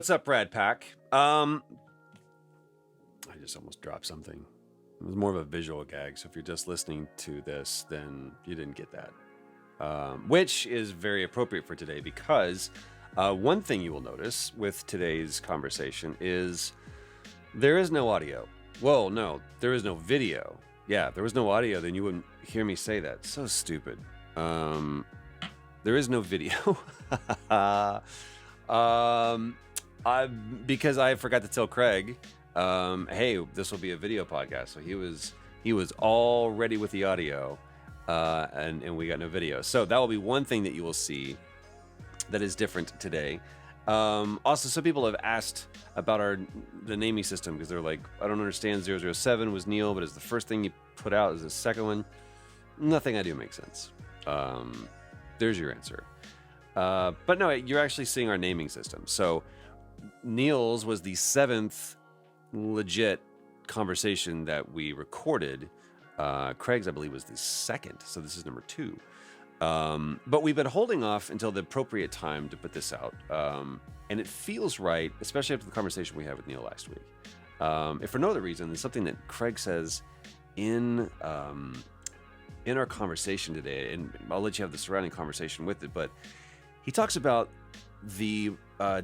What's up, Brad Pack? I just almost dropped something. It was more of a visual gag, so if you're just listening to this, then you didn't get that. Which is very appropriate for today because one thing you will notice with today's conversation is there is no audio. Well, no, there is no video. Yeah, if there was no audio, then you wouldn't hear me say that. So stupid. There is no video. Because I forgot to tell Craig, hey, this will be a video podcast. So he was all ready with the audio, and we got no video. So that will be one thing that you will see that is different today. Also, some people have asked about the naming system because they're like, I don't understand. 007 was Neil, but is the first thing you put out is the second one. Nothing I do makes sense. There's your answer. But no, you're actually seeing our naming system. So Neil's was the 7th legit conversation that we recorded. Craig's, I believe, was the 2nd. So this is number 2. But we've been holding off until the appropriate time to put this out. And it feels right, especially after the conversation we had with Neil last week. If for no other reason, it's something that Craig says in our conversation today, and I'll let you have the surrounding conversation with it, but he talks about the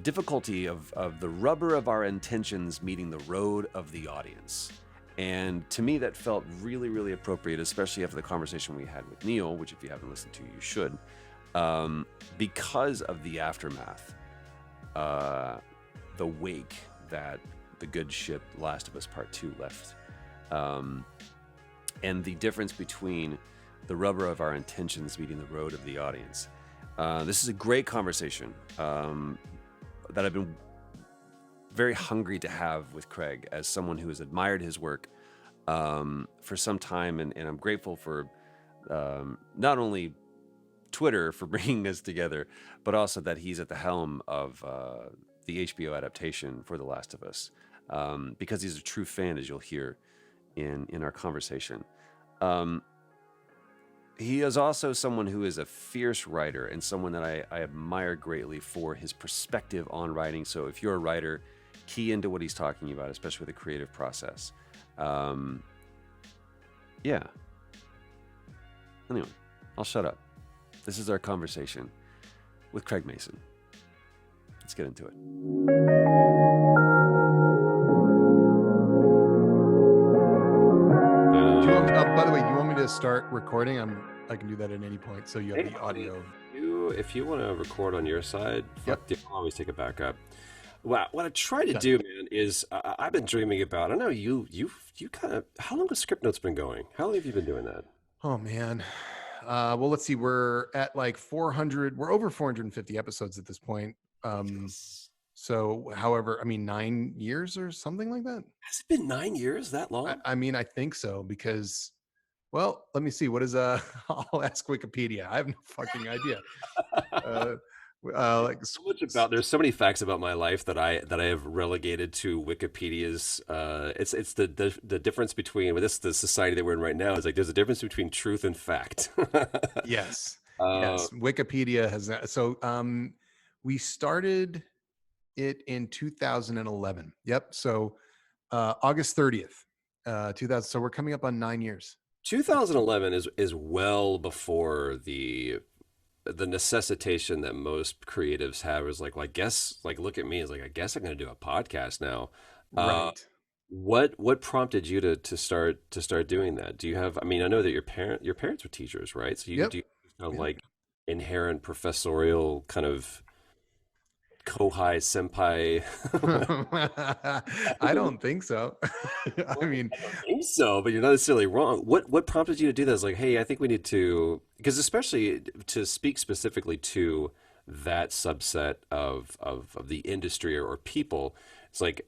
difficulty of the rubber of our intentions meeting the road of the audience. And to me, that felt really, really appropriate, especially after the conversation we had with Neil, which if you haven't listened to, you should, because of the aftermath, the wake that the good ship Last of Us Part 2 left, and the difference between the rubber of our intentions meeting the road of the audience. This is a great conversation that I've been very hungry to have with Craig as someone who has admired his work for some time. And I'm grateful for not only Twitter for bringing us together, but also that he's at the helm of the HBO adaptation for The Last of Us, because he's a true fan, as you'll hear in our conversation. He is also someone who is a fierce writer and someone that I admire greatly for his perspective on writing. So if you're a writer, key into what he's talking about, especially with the creative process. Yeah. Anyway, I'll shut up. This is our conversation with Craig Mazin. Let's get into it. By the way, do you want me to start recording? I can do that at any point, so you have the audio. If you want to record on your side, I'll always take it back up. Well, what I try to do, man, is I've been dreaming about. I know you kind of. How long has Script Notes been going? How long have you been doing that? Oh man. Well, let's see. We're at like 400. We're over 450 episodes at this point. So, however, 9 years or something like that. Has it been 9 years? That long? I think so because, well, let me see. What is I'll ask Wikipedia. I have no fucking idea. There's so many facts about my life that I have relegated to Wikipedia's. It's the difference between the society that we're in right now is like there's a difference between truth and fact. Yes. Yes. Wikipedia has that. So we started it in 2011. Yep. So August 30th, 2000. So we're coming up on 9 years. 2011 is well before the necessitation that most creatives have is like, well, I guess, like, look at me, is like, I guess I'm going to do a podcast now. Right. What prompted you to start doing that? Do you have, I know that your parents were teachers, right? So do you have like inherent professorial kind of kohai senpai? I don't think so. I don't think so, but you're not necessarily wrong. What prompted you to do that? It's like, hey, I think we need to, because especially to speak specifically to that subset of the industry or people, it's like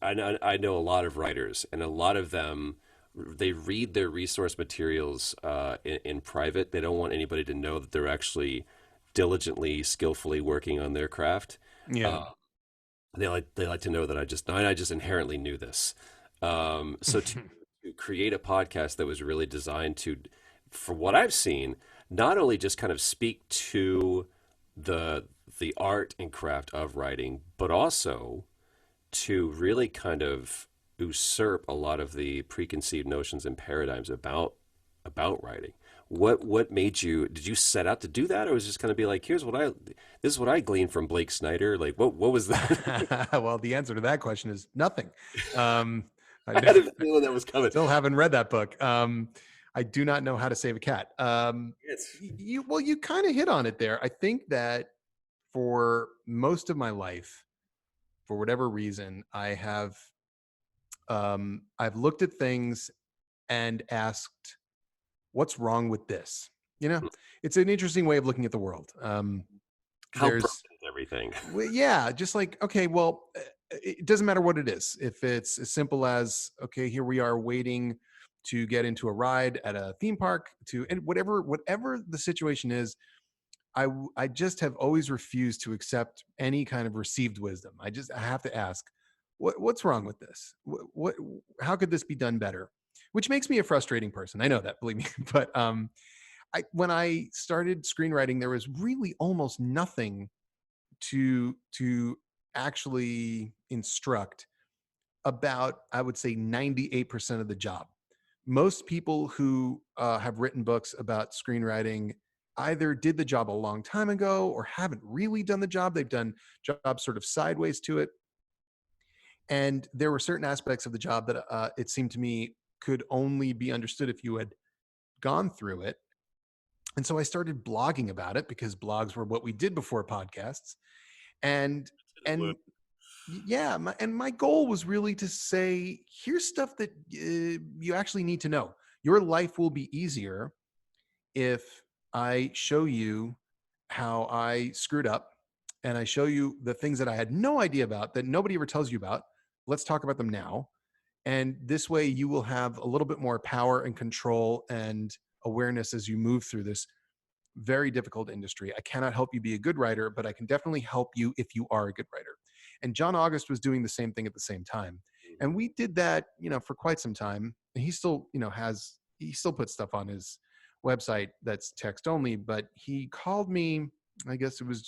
I know a lot of writers, and a lot of them, they read their resource materials in private. They don't want anybody to know that they're actually diligently, skillfully working on their craft. Yeah. They like to know that I just inherently knew this. So to create a podcast that was really designed for what I've seen, not only just kind of speak to the the art and craft of writing, but also to really kind of usurp a lot of the preconceived notions and paradigms about writing. What made you, did you set out to do that, or was it just kind of be like, this is what I gleaned from Blake Snyder? Like what was that? Well, the answer to that question is nothing. Um, I had a feeling that was coming. still haven't read that book. I do not know how to save a cat. It's You kind of hit on it there. I think that for most of my life, for whatever reason, I've looked at things and asked, what's wrong with this? You know, it's an interesting way of looking at the world. how broken There's is everything? Well, yeah, just like, okay, well, it doesn't matter what it is. If it's as simple as, okay, here we are waiting to get into a ride at a theme park, to and whatever the situation is, I just have always refused to accept any kind of received wisdom. I have to ask, what's wrong with this? What how could this be done better? Which makes me a frustrating person. I know that, believe me. But when I started screenwriting, there was really almost nothing to actually instruct about, I would say, 98% of the job. Most people who have written books about screenwriting either did the job a long time ago or haven't really done the job. They've done jobs sort of sideways to it. And there were certain aspects of the job that it seemed to me could only be understood if you had gone through it. And so I started blogging about it because blogs were what we did before podcasts. And and yeah, my goal was really to say, here's stuff that you actually need to know. Your life will be easier if I show you how I screwed up, and I show you the things that I had no idea about that nobody ever tells you about. Let's talk about them now. And this way you will have a little bit more power and control and awareness as you move through this very difficult industry. I cannot help you be a good writer, but I can definitely help you if you are a good writer. And John August was doing the same thing at the same time. And we did that, for quite some time. And he still, he still puts stuff on his website that's text only, but he called me, I guess it was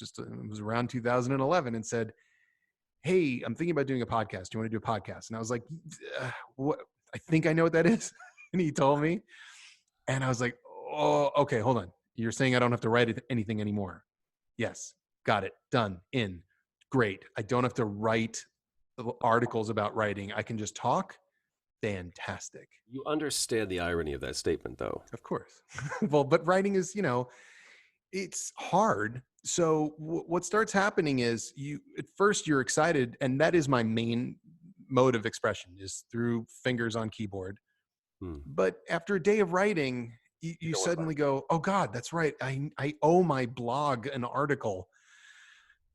around 2011, and said, "Hey, I'm thinking about doing a podcast. Do you want to do a podcast?" And I was like, "What? I think I know what that is." And he told me, and I was like, "Oh, okay, hold on. You're saying I don't have to write anything anymore?" Yes. Got it. Done. In. Great. I don't have to write articles about writing. I can just talk. Fantastic. You understand the irony of that statement, though. Of course. Well, but writing is, it's hard. So what starts happening is at first you're excited, and that is my main mode of expression, is through fingers on keyboard. But after a day of writing, you suddenly go, oh God, that's right. I owe my blog an article.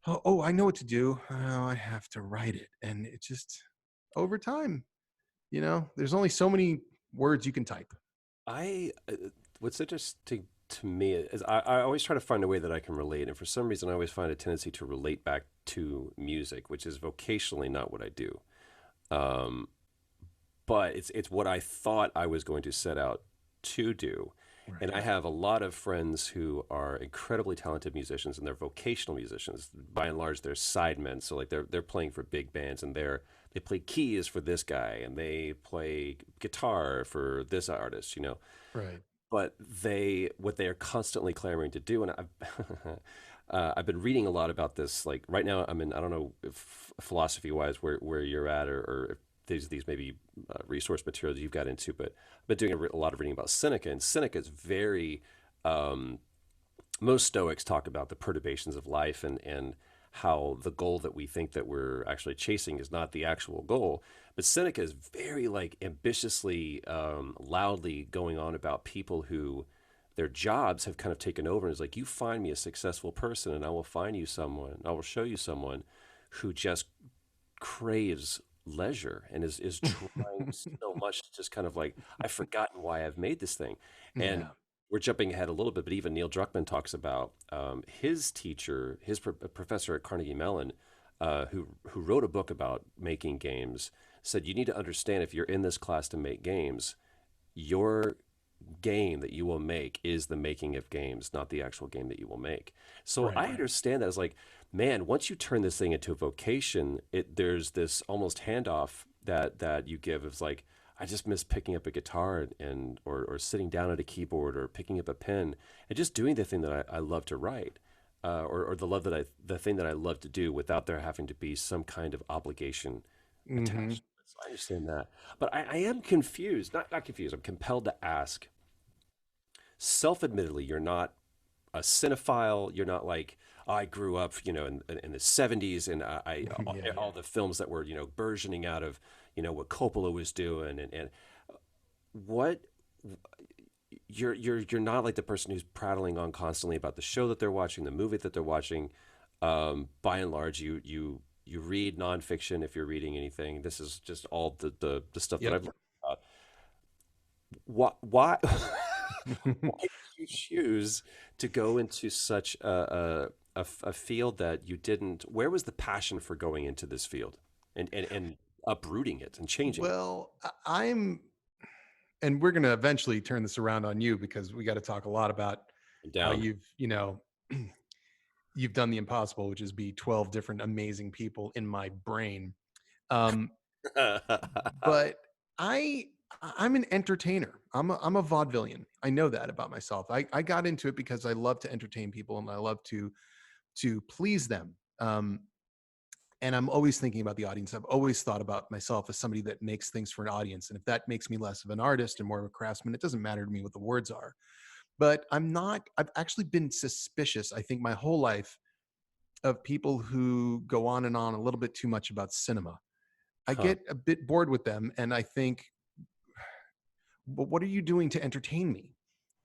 Oh, I know what to do. Oh, I have to write it. And it just, over time, there's only so many words you can type. What's interesting to me is I always try to find a way that I can relate. And for some reason, I always find a tendency to relate back to music, which is vocationally not what I do. Um, but it's what I thought I was going to set out to do. Right. And I have a lot of friends who are incredibly talented musicians, and they're vocational musicians. By and large, they're sidemen. So like they're playing for big bands, and they play keys for this guy, and they play guitar for this artist, Right. But what they are constantly clamoring to do, and I've been reading a lot about this. Like right now, I'm in, I don't know if philosophy wise where you're at, or if these maybe resource materials you've got into, but I've been doing a lot of reading about Seneca, and Seneca is very, most Stoics talk about the perturbations of life, and how the goal that we think that we're actually chasing is not the actual goal. But Seneca is very like ambitiously, loudly going on about people who their jobs have kind of taken over, and is like, you find me a successful person, and I will show you someone who just craves leisure and is trying so much to just kind of like, I've forgotten why I've made this thing. And Yeah. we're jumping ahead a little bit, but even Neil Druckmann talks about his teacher, his professor at Carnegie Mellon, who wrote a book about making games, said you need to understand, if you're in this class to make games, your game that you will make is the making of games, not the actual game that you will make. So Right. I understand that as like, man, once you turn this thing into a vocation, there's this almost handoff that you give. It's like, I just miss picking up a guitar or sitting down at a keyboard or picking up a pen and just doing the thing that I love to write. Or the thing that I love to do without there having to be some kind of obligation Mm-hmm. attached. So I understand that, but I am confused. Not confused. I'm compelled to ask. Self-admittedly, you're not a cinephile. You're not like, oh, I grew up, in the '70s, and Yeah. all the films that were, burgeoning out of, what Coppola was doing, and what you're not like the person who's prattling on constantly about the show that they're watching, the movie that they're watching. By and large, you read nonfiction if you're reading anything. This is just all the stuff that I've Yep. learned about. Why why did you choose to go into such a field that you didn't? Where was the passion for going into this field and uprooting it and changing it? Well, I'm, and we're going to eventually turn this around on you because we got to talk a lot about I'm how down. you've done the impossible, which is be 12 different amazing people in my brain. Um, but I I'm an entertainer. I'm a vaudevillian. I know that about myself. I got into it because I love to entertain people and I love to please them. And I'm always thinking about the audience. I've always thought about myself as somebody that makes things for an audience. And if that makes me less of an artist and more of a craftsman, it doesn't matter to me what the words are. But I've actually been suspicious, I think, my whole life of people who go on and on a little bit too much about cinema. I Huh. get a bit bored with them. And I think, but what are you doing to entertain me?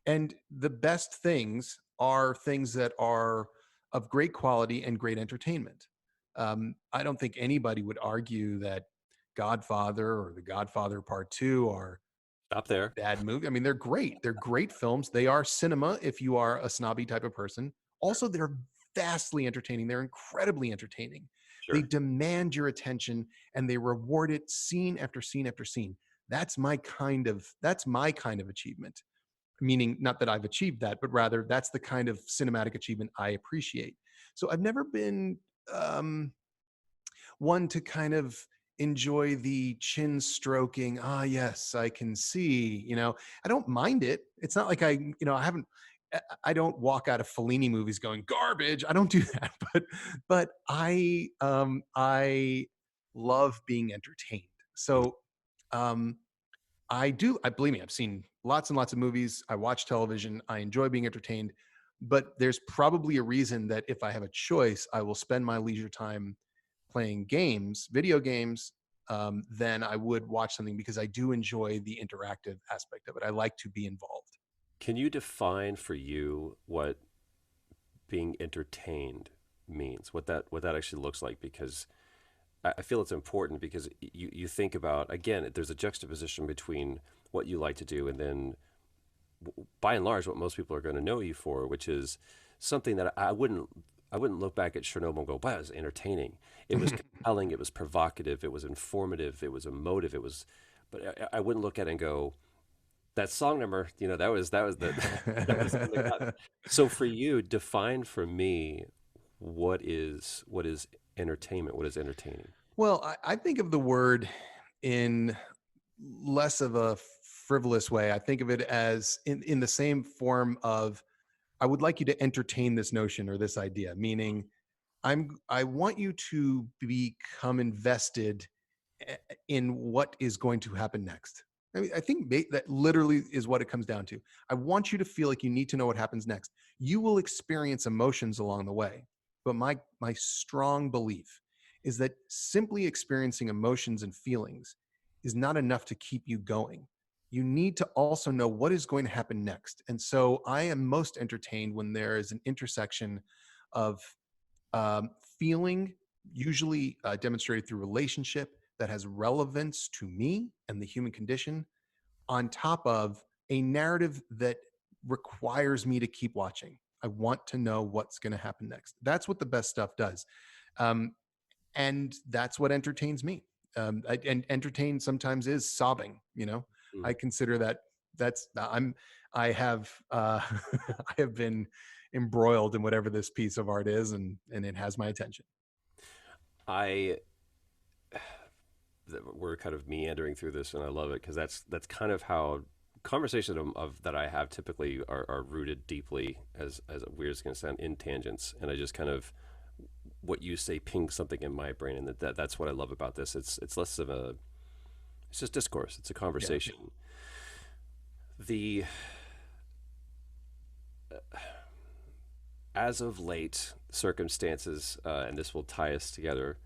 And the best things are things that are of great quality and great entertainment. I don't think anybody would argue that Godfather or The Godfather Part Two are Stop there. bad movie. I mean, they're great. They're great films. They are cinema if you are a snobby type of person. Also, they're vastly entertaining. They're incredibly entertaining. They Sure. demand your attention and they reward it scene after scene after scene. That's my kind of achievement. Meaning not that I've achieved that, but rather that's the kind of cinematic achievement I appreciate. So I've never been um one to kind of enjoy the chin stroking. Ah, yes, I can see. I don't mind it. It's not like I haven't. I don't walk out of Fellini movies going garbage. I don't do that. But I love being entertained. Mm. So um, I do. I believe me. I've seen lots and lots of movies. I watch television. I enjoy being entertained. But there's probably a reason that if I have a choice, I will spend my leisure time playing games, video games, than I would watch something because I do enjoy the interactive aspect of it. I like to be involved. Can you define for you what being entertained means? What that actually looks like? Because I feel it's important because you think about, again, there's a juxtaposition between what you like to do and then by and large what most people are going to know you for, which is something that I wouldn't look back at Chernobyl and go, wow, it was entertaining. It was compelling, it was provocative, it was informative, it was emotive, but I wouldn't look at it and go, that song number, that was that was something that got me. So for you, define for me what is entertainment, what is entertaining. Well, I think of the word in less of a frivolous way. I think of it as in the same form of I would like you to entertain this notion or this idea, meaning I want you to become invested in what is going to happen next. I mean, I think that literally is what it comes down to. I want you to feel like you need to know what happens next. You will experience emotions along the way, but my strong belief is that simply experiencing emotions and feelings is not enough to keep you going. You need to also know what is going to happen next. And so I am most entertained when there is an intersection of um, feeling, usually demonstrated through relationship that has relevance to me and the human condition, on top of a narrative that requires me to keep watching. I want to know what's going to happen next. That's what the best stuff does. Um, and that's what entertains me. And entertain sometimes is sobbing. I Mm. consider that I have I have been embroiled in whatever this piece of art is, and it has my attention. I we're kind of meandering through this, and I love it because that's kind of how conversations of that I have typically are rooted deeply, as weird as it's going to sound, in tangents, and I just kind of what you say pings something in my brain, and that's what I love about this. It's less of a it's just discourse. It's a conversation. Yeah. The as of late circumstances, and this will tie us together.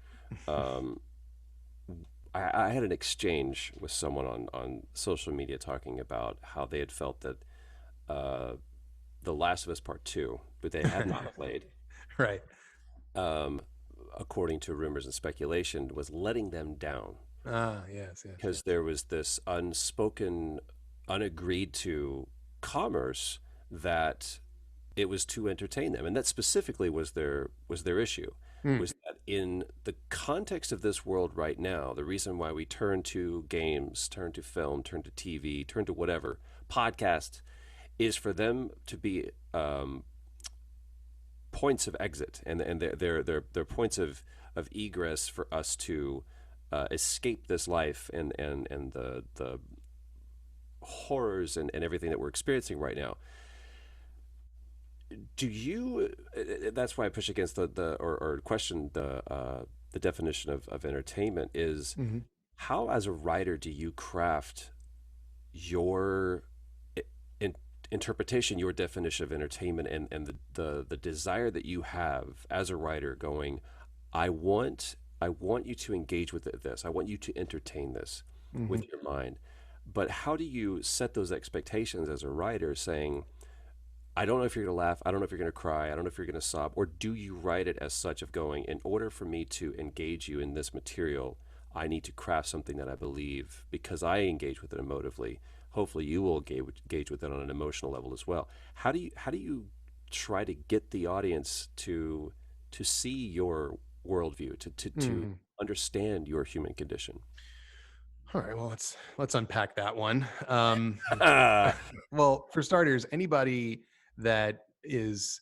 I had an exchange with someone on social media talking about how they had felt that The Last of Us Part 2, but they had not played, right? According to rumors and speculation, was letting them down. Yes. Because there was this unspoken, unagreed to commerce that it was to entertain them, and that specifically was their issue. Was that in the context of this world right now, the reason why we turn to games, turn to film, turn to TV, turn to whatever, podcast, is for them to be points of exit, and they're points of egress for us to escape this life and the horrors and everything that we're experiencing right now. Do you? That's why I push against or question the definition of entertainment is how, as a writer, do you craft your interpretation, your definition of entertainment, and the desire that you have as a writer, going, I want you to engage with this. I want you to entertain this with your mind. But how do you set those expectations as a writer, saying, I don't know if you're going to laugh. I don't know if you're going to cry. I don't know if you're going to sob. Or do you write it as such of going, in order for me to engage you in this material, I need to craft something that I believe, because I engage with it emotively. Hopefully you will engage with it on an emotional level as well. How do you try to get the audience to see your worldview, to understand your human condition? All right, well, let's unpack that one. Well, for starters, anybody that is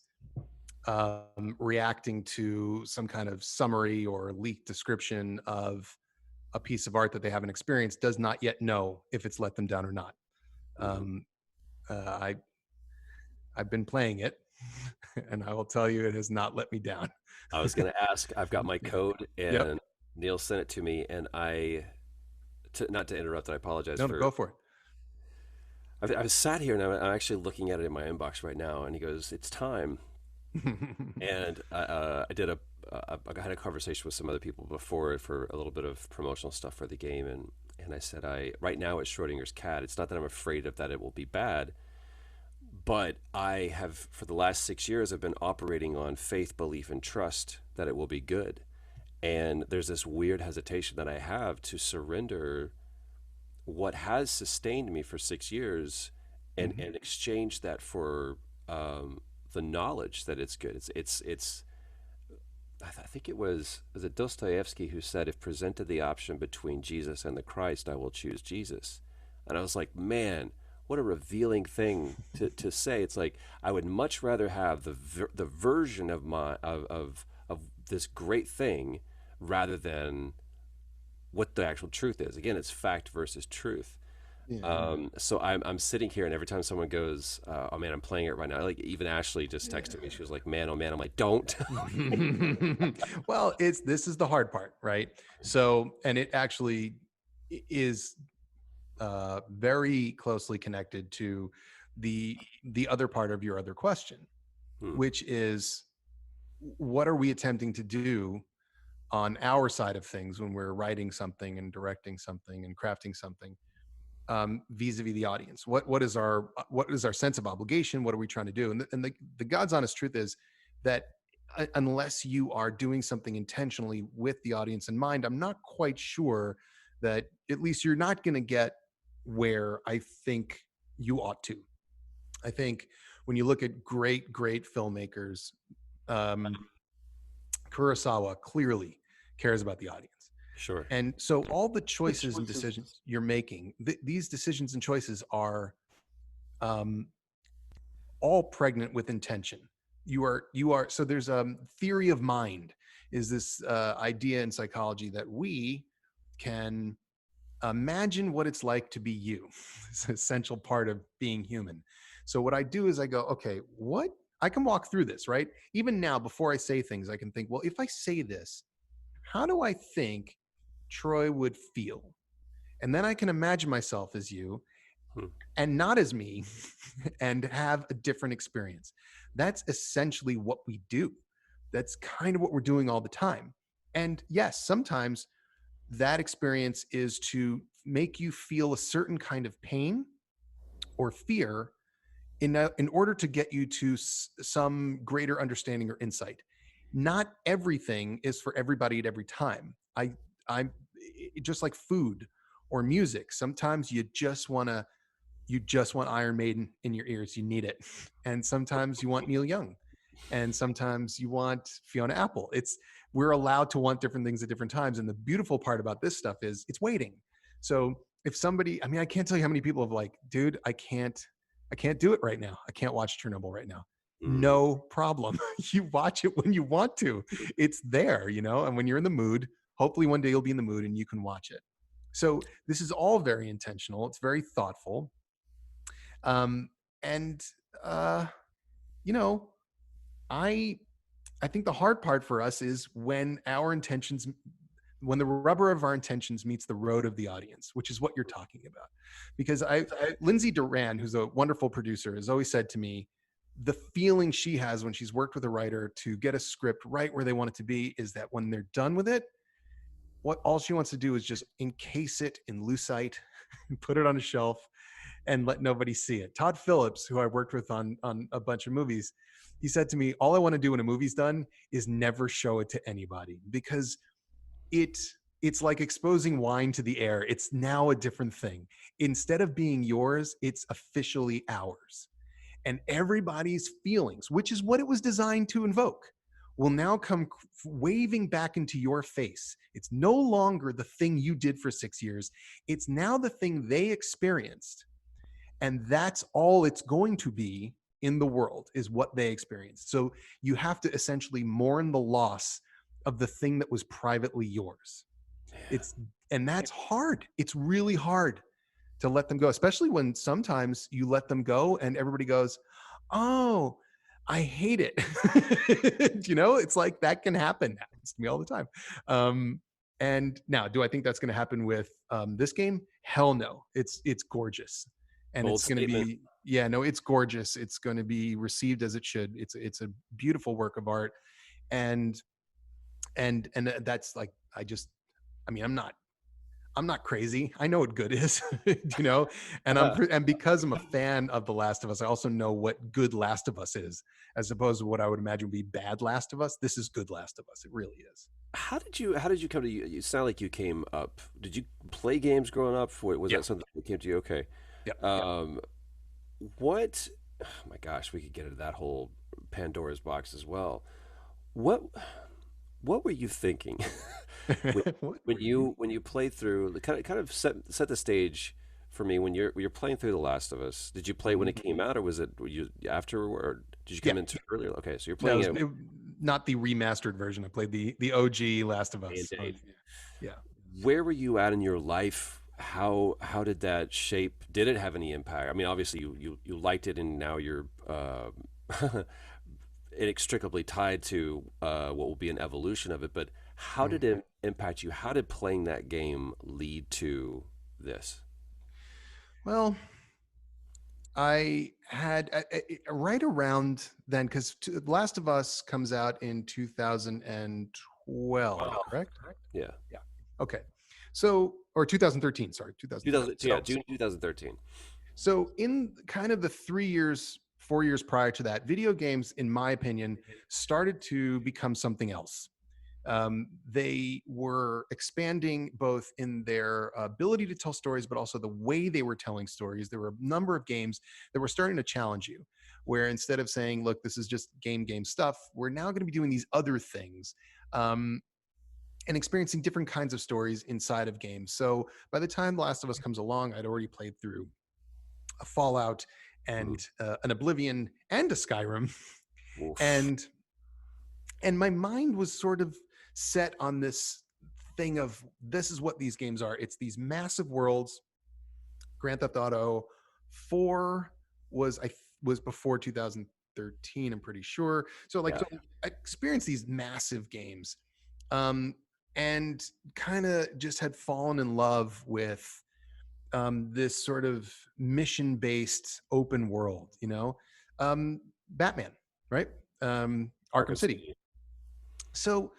reacting to some kind of summary or leaked description of a piece of art that they haven't experienced does not yet know if it's let them down or not. I've been playing it, and I will tell you, it has not let me down. I was going to ask. I've got my code, and Neil sent it to me, and not to interrupt, I apologize. No, go for it. I was sat here, and I'm actually looking at it in my inbox right now, and he goes, "It's time." And I had a conversation with some other people before for a little bit of promotional stuff for the game, and I said, right now it's Schrodinger's cat. It's not that I'm afraid of that it will be bad, but I have, for the last 6 years, I've been operating on faith, belief, and trust that it will be good. And there's this weird hesitation that I have to surrender what has sustained me for 6 years and exchange that for the knowledge that it's good. I think it was it Dostoevsky who said, if presented the option between Jesus and the Christ, I will choose Jesus. And I was like, man, what a revealing thing to say. It's like, I would much rather have the version of this great thing rather than what the actual truth is. Again, it's fact versus truth. Yeah. So I'm sitting here, and every time someone goes, "Oh man, I'm playing it right now," like even Ashley just texted me. She was like, "Man, oh man," I'm like, "Don't." Well, this is the hard part, right? So, and it actually is very closely connected to the other part of your other question, which is, what are we attempting to do on our side of things when we're writing something and directing something and crafting something, vis-a-vis the audience? What is our sense of obligation? What are we trying to do? And the God's honest truth is that unless you are doing something intentionally with the audience in mind, I'm not quite sure that, at least, you're not going to get where I think you ought to. I think when you look at great filmmakers, Kurosawa clearly cares about the audience. Sure. And so all the choices and decisions you're making, these decisions and choices are um, all pregnant with intention. You are so there's theory of mind is this idea in psychology that we can imagine what it's like to be you. It's an essential part of being human. So what I do is I go, okay, what I can walk through this, right? Even now, before I say things, I can think, well, if I say this, how do I think Troy would feel? And then I can imagine myself as you Hmm. and not as me and have a different experience. That's essentially what we do. That's kind of what we're doing all the time. And yes, sometimes that experience is to make you feel a certain kind of pain or fear in order to get you to some greater understanding or insight. Not everything is for everybody at every time. I just like food or music. Sometimes you just want Iron Maiden in your ears. You need it. And sometimes you want Neil Young. And sometimes you want Fiona Apple. We're allowed to want different things at different times. And the beautiful part about this stuff is it's waiting. So if somebody, I mean, I can't tell you how many people have like, dude, I can't do it right now. I can't watch Chernobyl right now. Mm. No problem. You watch it when you want to. It's there, and when you're in the mood, hopefully one day you'll be in the mood and you can watch it. So this is all very intentional. It's very thoughtful. Um, and uh, you know, I I think the hard part for us is when the rubber of our intentions meets the road of the audience, which is what you're talking about. Because Lindsay Duran, who's a wonderful producer, has always said to me, the feeling she has when she's worked with a writer to get a script right where they want it to be is that when they're done with it, what all she wants to do is just encase it in lucite and put it on a shelf and let nobody see it. Todd Phillips, who I worked with on a bunch of movies, he said to me, all I want to do when a movie's done is never show it to anybody, because it's like exposing wine to the air. It's now a different thing. Instead of being yours, it's officially ours. And everybody's feelings, which is what it was designed to invoke, will now come waving back into your face. It's no longer the thing you did for 6 years. It's now the thing they experienced. And that's all it's going to be in the world, is what they experienced. So you have to essentially mourn the loss of the thing that was privately yours. And that's hard. It's really hard to let them go, especially when sometimes you let them go and everybody goes, oh, I hate it. It's like that can happen. It happens to me all the time. And now, do I think that's going to happen with this game? Hell no. It's gorgeous, and Bold it's going to statement. be, yeah, no, it's gorgeous. It's going to be received as it should. It's a beautiful work of art, and that's like, I mean, I'm not crazy. I know what good is, and because I'm a fan of The Last of Us, I also know what good Last of Us is, as opposed to what I would imagine would be bad Last of Us. This is good Last of Us. It really is. How did you come to you sound like you came up, did you play games growing up? Was Yeah. that something that came to you? Okay. Yeah. Um, what, oh my gosh, we could get into that whole Pandora's box as well. What what were you thinking when, What when were you? you played through, kind of set the stage for me when you're playing through The Last of Us? Did you play when Mhm. it came out, or were you after, or did you Yeah. come into it earlier? Okay, so you're No, playing it not the remastered version. I played the OG Last of day and Us. date. Yeah. Where were you at in your life? How did that shape? Did it have any impact? I mean, obviously you liked it, and now you're inextricably tied to what will be an evolution of it. But how Mm. did it impact you? How did playing that game lead to this? Well, I had right around then, because Last of Us comes out in 2012, Wow. correct? Yeah, Yeah. Okay. So, or 2013, sorry, 2013. 2000. Yeah, June 2013. So in kind of the 3 years, 4 years prior to that, video games, in my opinion, started to become something else. They were expanding both in their ability to tell stories, but also the way they were telling stories. There were a number of games that were starting to challenge you, where instead of saying, look, this is just game stuff, we're now going to be doing these other things. And experiencing different kinds of stories inside of games. So by the time The Last of Us comes along, I'd already played through a Fallout and an Oblivion and a Skyrim. Oof. And my mind was sort of set on this thing of, this is what these games are. It's these massive worlds. Grand Theft Auto 4 was before 2013, I'm pretty sure. So like, Yeah. so I experienced these massive games, and kind of just had fallen in love with this sort of mission-based open world, Batman, right? Arkham Arkham City. City. So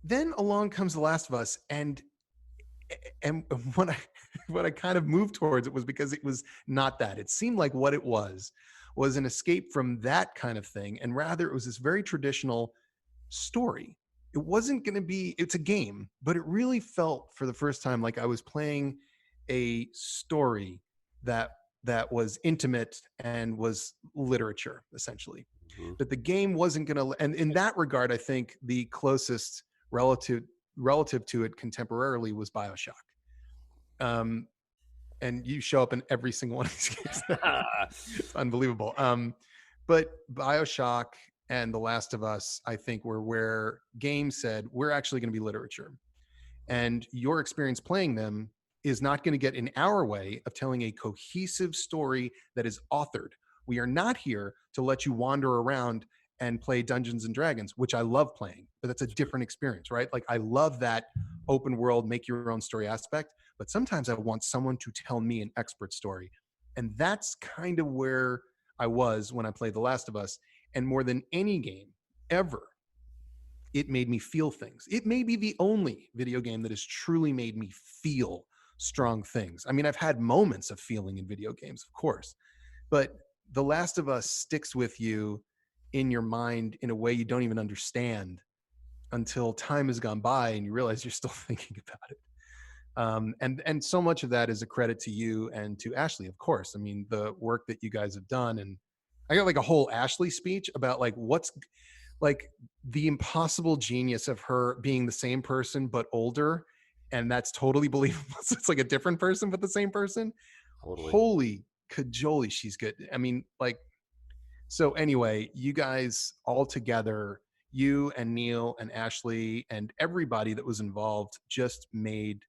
then along comes The Last of Us, and what I what I kind of moved towards it was because it was not that. It seemed like what it was an escape from that kind of thing, and rather it was this very traditional story. It wasn't going to be, it's a game, but it really felt for the first time like I was playing a story that was intimate and was literature, essentially. Hmm. That the game wasn't going to, and in that regard, I think the closest relative to it contemporarily was BioShock. Um, and you show up in every single one of these games. It's unbelievable. But BioShock and The Last of Us, I think, were where games said, we're actually going to be literature. And your experience playing them is not going to get in our way of telling a cohesive story that is authored. We are not here to let you wander around and play Dungeons and Dragons, which I love playing, but that's a different experience, right? Like I love that open world, make your own story aspect, but sometimes I want someone to tell me an expert story. And that's kind of where I was when I played The Last of Us. And more than any game ever, it made me feel things. It may be the only video game that has truly made me feel strong things. I mean, I've had moments of feeling in video games, of course, but The Last of Us sticks with you in your mind in a way you don't even understand until time has gone by and you realize you're still thinking about it. And so much of that is a credit to you and to Ashley, of course. I mean, the work that you guys have done, and I got like a whole Ashley speech about like what's like the impossible genius of her being the same person but older, and that's totally believable. So it's like a different person but the same person. Totally. Holy cajoli, she's good. I mean, like, so anyway, you guys all together, you and Neil and Ashley and everybody that was involved, just made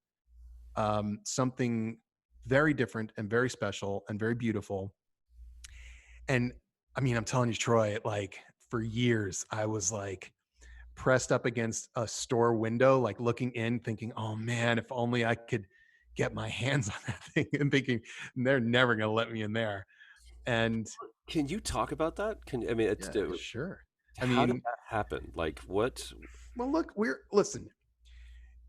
something very different and very special and very beautiful. And I mean, I'm telling you, Troy, like for years, I was like pressed up against a store window, like looking in, thinking, oh man, if only I could get my hands on that thing, and thinking they're never going to let me in there. And Can you talk about that? I mean, yeah, sure. I how did mean, that happen? Like what? well, look, listen,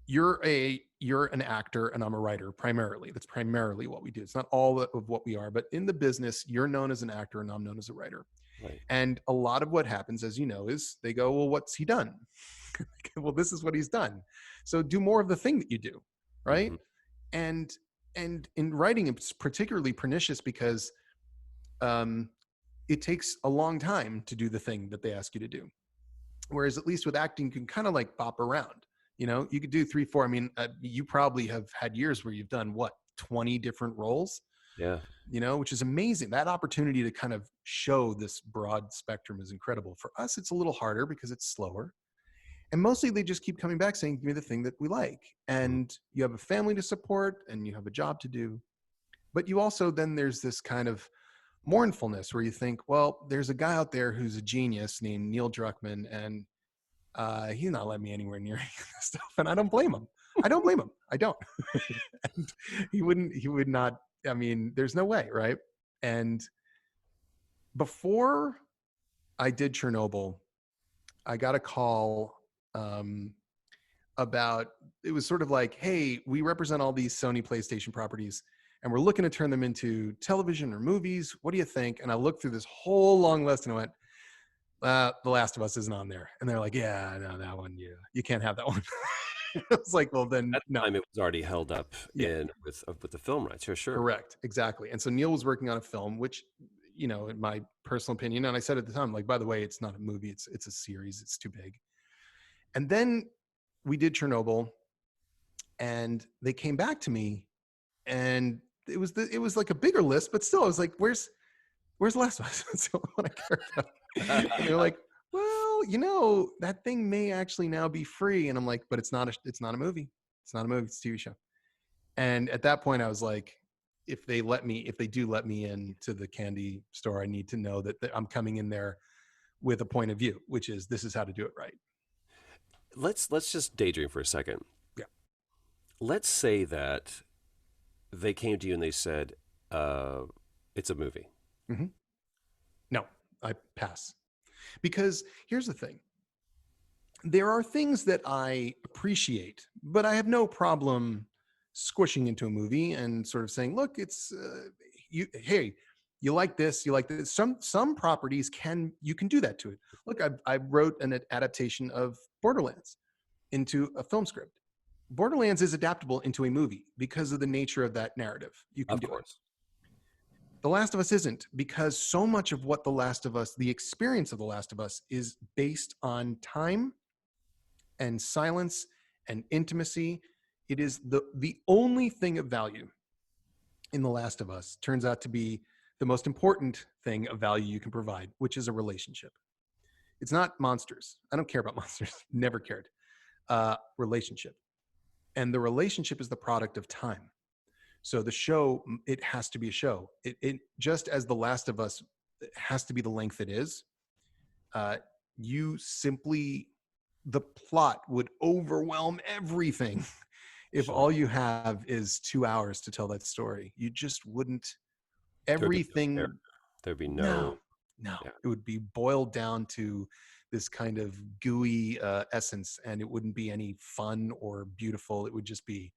you're an actor and I'm a writer primarily. That's primarily what we do. It's not all of what we are, but in the business, you're known as an actor and I'm known as a writer. Right. And a lot of what happens, as you know, is they go, well, what's he done? Well, this is what he's done. So do more of the thing that you do, right? Mm-hmm. And in writing, it's particularly pernicious because it takes a long time to do the thing that they ask you to do. Whereas at least with acting, you can kind of like bop around. You could do 3, 4. I mean, you probably have had years where you've done what, 20 different roles, Yeah. which is amazing. That opportunity to kind of show this broad spectrum is incredible. For us, it's a little harder because it's slower. And mostly they just keep coming back saying, give me the thing that we like. Mm-hmm. And you have a family to support and you have a job to do. But you also, then there's this kind of mournfulness where you think, well, there's a guy out there who's a genius named Neil Druckmann, and he's not letting me anywhere near any of this stuff. And I don't blame him. I don't blame him. I don't. And he would not, I mean, there's no way, right? And before I did Chernobyl, I got a call about, it was sort of like, hey, we represent all these Sony PlayStation properties and we're looking to turn them into television or movies. What do you think? And I looked through this whole long list and I went, The Last of Us isn't on there. And they're like, yeah, no, that one, you can't have that one. I was like, well, then At the no. time, it was already held up Yeah. with the film rights. Sure. Correct. Exactly. And so Neil was working on a film, which, in my personal opinion, and I said at the time, like, by the way, it's not a movie, it's a series. It's too big. And then we did Chernobyl and they came back to me and it was like a bigger list, but still I was like, Where's The Last of Us? That's the only one I care about. And they're like, well, you know, that thing may actually now be free. And I'm like, but it's not a movie. It's not a movie. It's a TV show. And at that point, I was like, if they do let me into the candy store, I need to know that I'm coming in there with a point of view, which is this is how to do it right. Let's just daydream for a second. Yeah. Let's say that they came to you and they said, it's a movie. Mm-hmm. No, I pass. Because here's the thing. There are things that I appreciate, but I have no problem squishing into a movie and sort of saying, look, it's hey, you like this, you like this. Some properties you can do that to it. Look, I wrote an adaptation of Borderlands into a film script. Borderlands is adaptable into a movie because of the nature of that narrative. You can do it. The Last of Us isn't, because so much of what the experience of The Last of Us is based on time and silence and intimacy. It is the only thing of value in The Last of Us turns out to be the most important thing of value you can provide, which is a relationship. It's not monsters. I don't care about monsters. Never cared. Relationship. And the relationship is the product of time. So the show, it has to be a show. It just as The Last of Us has to be the length it is. The plot would overwhelm everything if all you have is 2 hours to tell that story. You just wouldn't. Everything. There'd be no. Yeah. It would be boiled down to this kind of gooey essence, and it wouldn't be any fun or beautiful. It would just be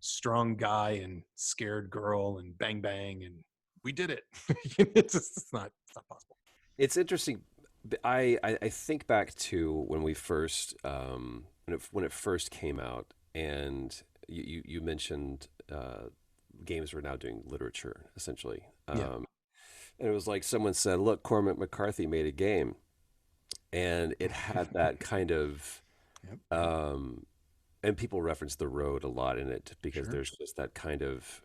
strong guy and scared girl and bang bang and we did it. It's not possible. It's interesting. I think back to when we first when it first came out, and you mentioned games were now doing literature essentially. And it was like someone said, "Look, Cormac McCarthy made a game," and it had that kind of. And people reference The Road a lot in it because there's just that kind of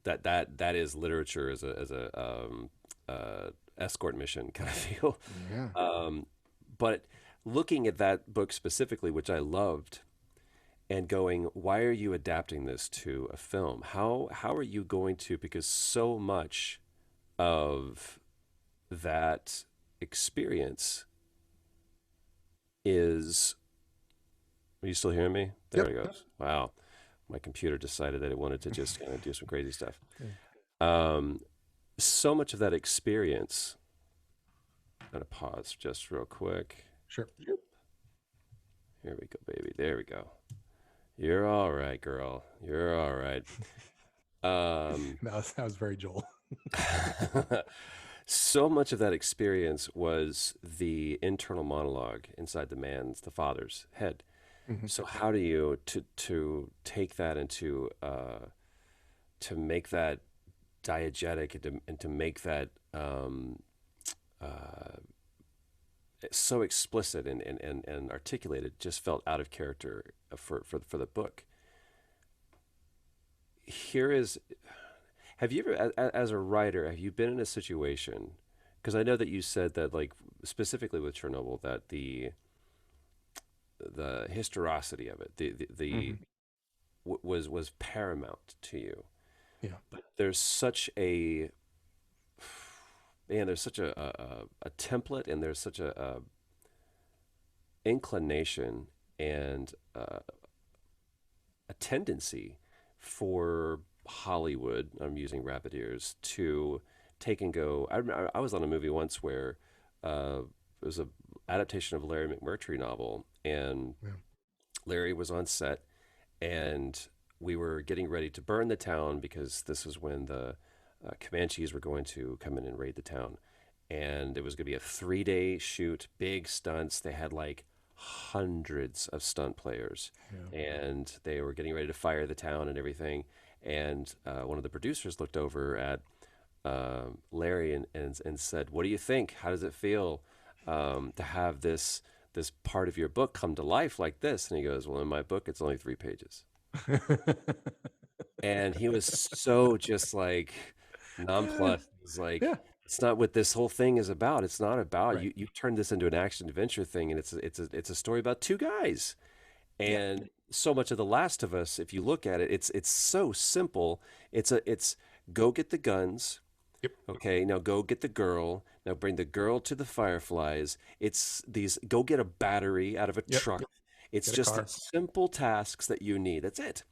that is literature as a escort mission kind of feel. But looking at that book specifically, which I loved, and going, why are you adapting this to a film? How are you going to? Because so much of that experience is. Are you still hearing me? There it goes. Wow. My computer decided that it wanted to just kind of do some crazy stuff. So much of that experience. I'm going to pause just real quick. Sure. Here we go, baby. There we go. You're all right, girl. You're all right. That was very Joel. So much of that experience was the internal monologue inside the father's head. So how do you to take that into to make that diegetic and to make that so explicit and articulated, just felt out of character for the book. Have you ever, as a writer, have you been in a situation? Because I know that you said that, like specifically with Chernobyl, that the historicity of it, was paramount to you. Yeah. But there's such a template, and there's such a inclination and a tendency for Hollywood, I'm using rabbit ears, to take and go. I was on a movie once where it was an adaptation of a Larry McMurtry novel, and Larry was on set, and we were getting ready to burn the town because this was when the Comanches were going to come in and raid the town. And it was going to be a 3-day shoot, big stunts. They had like hundreds of stunt players, and they were getting ready to fire the town and everything. And one of the producers looked over at Larry and said, "What do you think? How does it feel to have this part of your book come to life like this?" And he goes, "Well, in my book, it's only 3 pages." And he was so just like nonplussed. He was like, It's not what this whole thing is about. It's not about Right. you. You turned this into an action adventure thing, and it's a story about two guys. Yeah. And so much of The Last of Us, if you look at it, it's so simple. It's go get the guns. Yep. Okay, now go get the girl. Now bring the girl to the fireflies. It's these go get a battery out of a Yep. truck. It's Get a just car. these simple tasks that you need. That's it.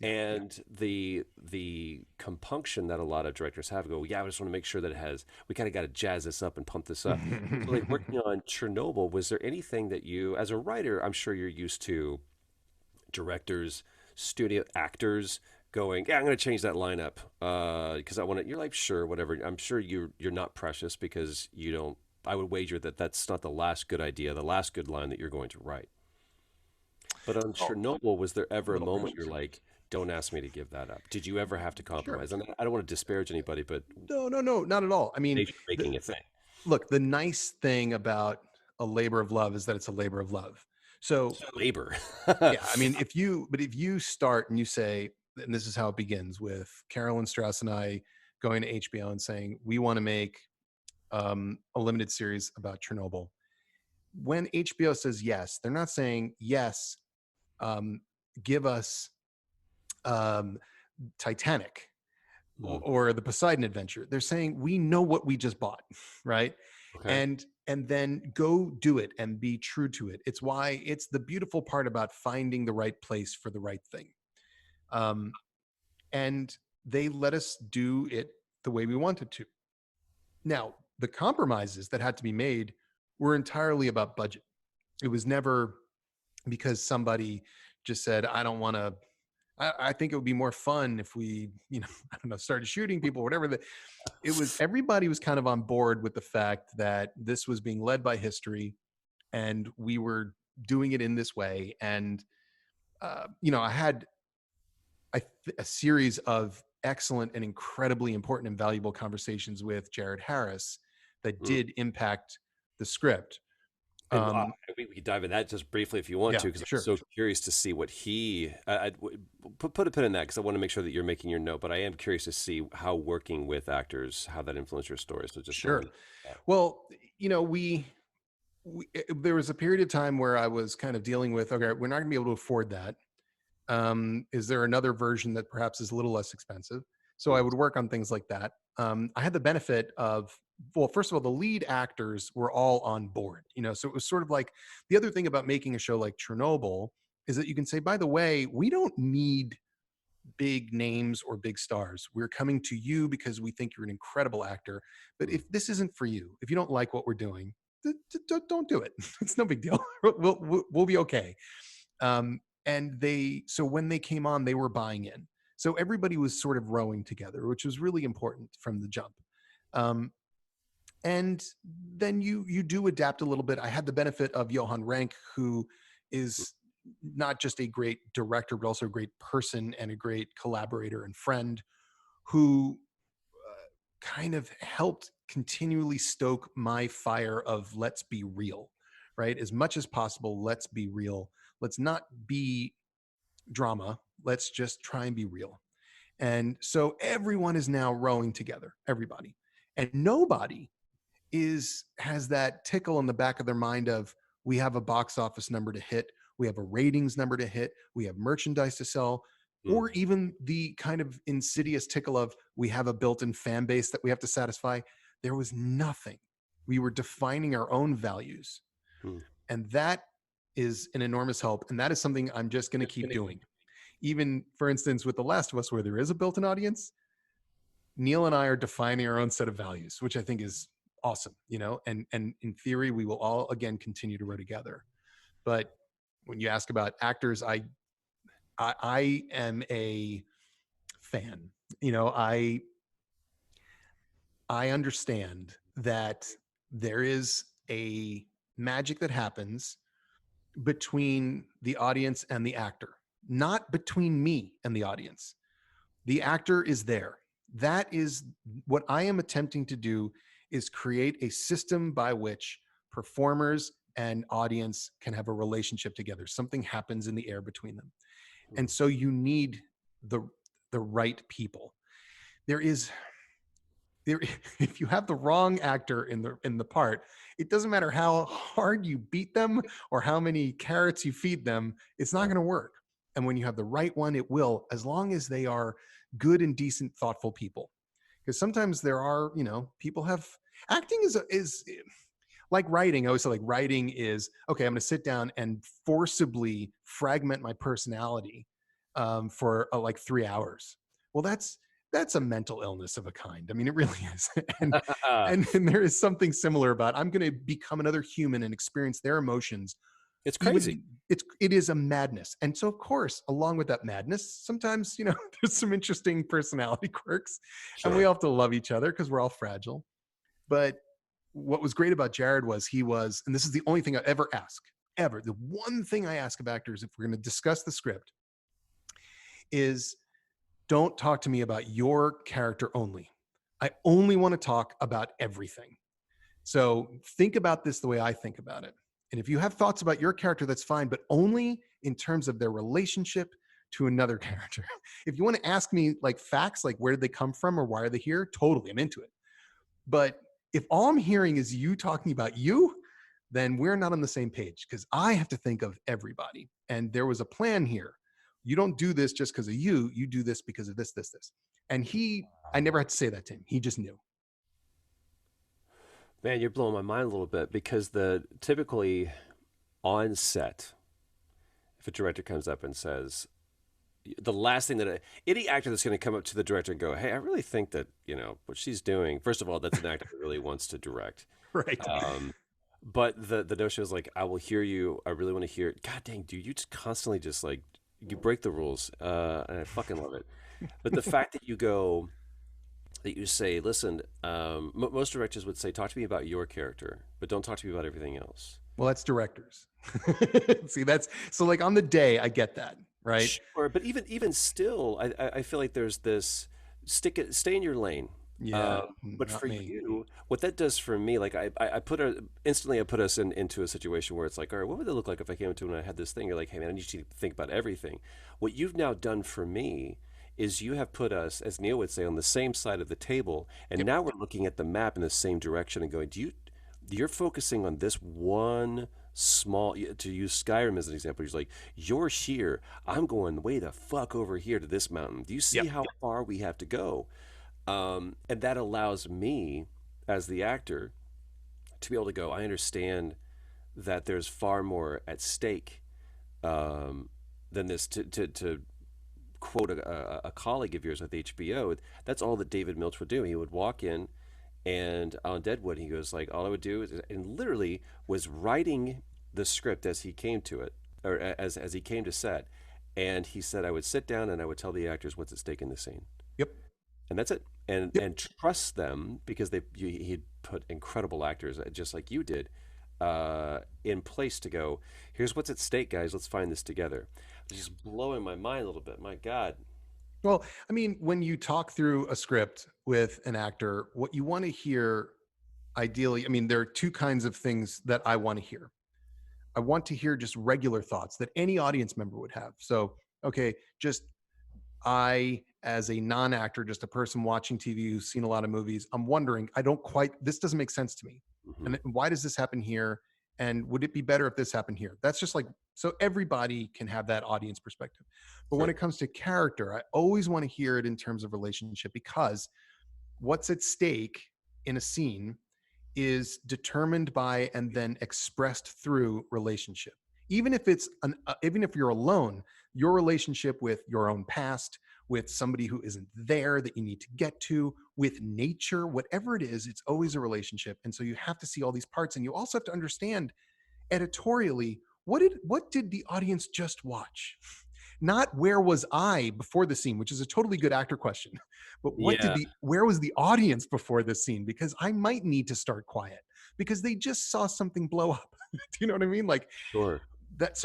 Yep. And the compunction that a lot of directors have go, yeah, I just want to make sure that it has, we kind of got to jazz this up and pump this up. So like working on Chernobyl, was there anything that you, as a writer, I'm sure you're used to directors, studio actors going, yeah, I'm going to change that lineup because I want to. You're like, sure, whatever. I'm sure you're not precious because you don't. I would wager that that's not the last good idea, the last good line that you're going to write. But on Oh, Chernobyl, was there a ever a little moment you're precious. like, don't ask me to give that up? Did you ever have to Sure. compromise? And I don't want to disparage anybody, but No, no, no, not at all. I mean, nature making a thing. look, the nice thing about a labor of love is that it's a labor of love. So Labor. yeah, I mean, if you start and you say, and this is how it begins with Carolyn Strauss and I going to HBO and saying, we want to make a limited series about Chernobyl. When HBO says yes, they're not saying yes, um, give us um, Titanic Mm, or the Poseidon Adventure. They're saying we know what we just bought, right? okay. And then go do it and be true to it. It's why it's the beautiful part about finding the right place for the right thing. Um, and they let us do it the way we wanted to. Now, the compromises that had to be made were entirely about budget. It was never because somebody just said, I don't want to. I think it would be more fun if we, I don't know, started shooting people, whatever. It was everybody was kind of on board with the fact that this was being led by history and we were doing it in this way. And, I had a series of excellent and incredibly important and valuable conversations with Jared Harris that Mm. did impact the script. And Um, we could dive in that just briefly if you want yeah, to, because I'm sure. so curious to see what he. Put a pin in that because I want to make sure that you're making your note. But I am curious to see how working with actors, how that influenced your story. So just go Sure. in. Yeah. Well, there was a period of time where I was kind of dealing with, okay, we're not going to be able to afford that. Is there another version that perhaps is a little less expensive? So I Mm, would work on things like that. I had the benefit of, well, first of all, the lead actors were all on board, so it was sort of like the other thing about making a show like Chernobyl is that you can say, by the way, we don't need big names or big stars. We're coming to you because we think you're an incredible actor. But mm, if this isn't for you, if you don't like what we're doing, don't do it. It's no big deal. We'll be okay. And so when they came on, they were buying in. So everybody was sort of rowing together, which was really important from the jump. Um, and then you do adapt a little bit. I had the benefit of Johan Rank, who is not just a great director, but also a great person and a great collaborator and friend, who kind of helped continually stoke my fire of let's be real, right? As much as possible, let's be real. Let's not be drama. Let's just try and be real. And so everyone is now rowing together, everybody. And nobody has that tickle in the back of their mind of we have a box office number to hit, we have a ratings number to hit, we have merchandise to sell, mm, or even the kind of insidious tickle of we have a built-in fan base that we have to satisfy. There was nothing. We were defining our own values, mm. and that is an enormous help, and that is something I'm just going to keep doing. Even for instance with The Last of Us, where there is a built-in audience, Neil and I are defining our own set of values, which I think is awesome, and in theory, we will all again continue to row together. But when you ask about actors, I am a fan. You know, I understand that there is a magic that happens between the audience and the actor, not between me and the audience. The actor is there. That is what I am attempting to do, is create a system by which performers and audience can have a relationship together. Something happens in the air between them. And so you need the the right people. There is if you have the wrong actor in the part, it doesn't matter how hard you beat them or how many carrots you feed them, it's not going to work. And when you have the right one, it will, as long as they are good and decent, thoughtful people. Because sometimes there are, people have acting is like writing. I always say, like, writing is okay. I'm going to sit down and forcibly fragment my personality for like 3 hours. Well, that's a mental illness of a kind. I mean, it really is. And there is something similar about, I'm going to become another human and experience their emotions. It's crazy. It is a madness. And so, of course, along with that madness, sometimes, there's some interesting personality quirks, and we all have to love each other because we're all fragile. But what was great about Jared was and this is the only thing I ever ask, ever. The one thing I ask of actors, if we're going to discuss the script, is don't talk to me about your character only. I only want to talk about everything. So think about this the way I think about it. And if you have thoughts about your character, that's fine, but only in terms of their relationship to another character. If you want to ask me like facts, like where did they come from or why are they here? Totally, I'm into it. But if all I'm hearing is you talking about you, then we're not on the same page, because I have to think of everybody. And there was a plan here. You don't do this just because of you. You do this because of this, this, this. And I never had to say that to him. He just knew. Man, you're blowing my mind a little bit, because typically on set, if a director comes up and says, the last thing that any actor that's going to come up to the director and go, "Hey, I really think that what she's doing." First of all, that's an actor that really wants to direct, Right. But the notion is like, "I will hear you. I really want to hear it." God dang, dude, you just constantly just like you break the rules, and I fucking love it. But the fact that you say, "Listen," most directors would say, "Talk to me about your character, but don't talk to me about everything else." Well, that's directors. See, that's so like on the day, I get that, right? Sure, but even still, I feel like there's this stay in your lane. Yeah, But not for me. you, what that does for me, like I put us into a situation where it's like, all right, what would it look like if I came into and I had this thing? You're like, hey man, I need you to think about everything. What you've now done for me is you have put us, as Neil would say, on the same side of the table, and Yep. now we're looking at the map in the same direction and going, you're focusing on this one small, to use Skyrim as an example. He's like, you're here, I'm going way the fuck over here to this mountain. Do you see Yep. how far we have to go? And that allows me as the actor to be able to go, I understand that there's far more at stake, than this. To quote a colleague of yours with HBO, that's all that David Milch would do. He would walk in, and on Deadwood, he goes like, all I would do is, and literally was writing the script as he came to it, or as he came to set. And he said, I would sit down and I would tell the actors what's at stake in the scene, Yep. and that's it. And Yep. and trust them, because he'd put incredible actors, just like you did, in place to go, here's what's at stake, guys, let's find this together. It's just blowing my mind a little bit. My God. Well, I mean, when you talk through a script with an actor, what you want to hear, ideally, I mean, there are two kinds of things that I want to hear. I want to hear just regular thoughts that any audience member would have. So, okay, just I, as a non-actor, just a person watching TV who's seen a lot of movies, I'm wondering, this doesn't make sense to me. Mm-hmm. And why does this happen here? And would it be better if this happened here? That's just like, so everybody can have that audience perspective. But when Sure. it comes to character, I always want to hear it in terms of relationship, because what's at stake in a scene is determined by and then expressed through relationship. Even if even if you're alone, your relationship with your own past, with somebody who isn't there that you need to get to, with nature, whatever it is, it's always a relationship. And so you have to see all these parts, and you also have to understand editorially, what did the audience just watch? Not where was I before the scene, which is a totally good actor question, but Yeah. where was the audience before this scene? Because I might need to start quiet because they just saw something blow up. Do you know what I mean? Like Sure. that.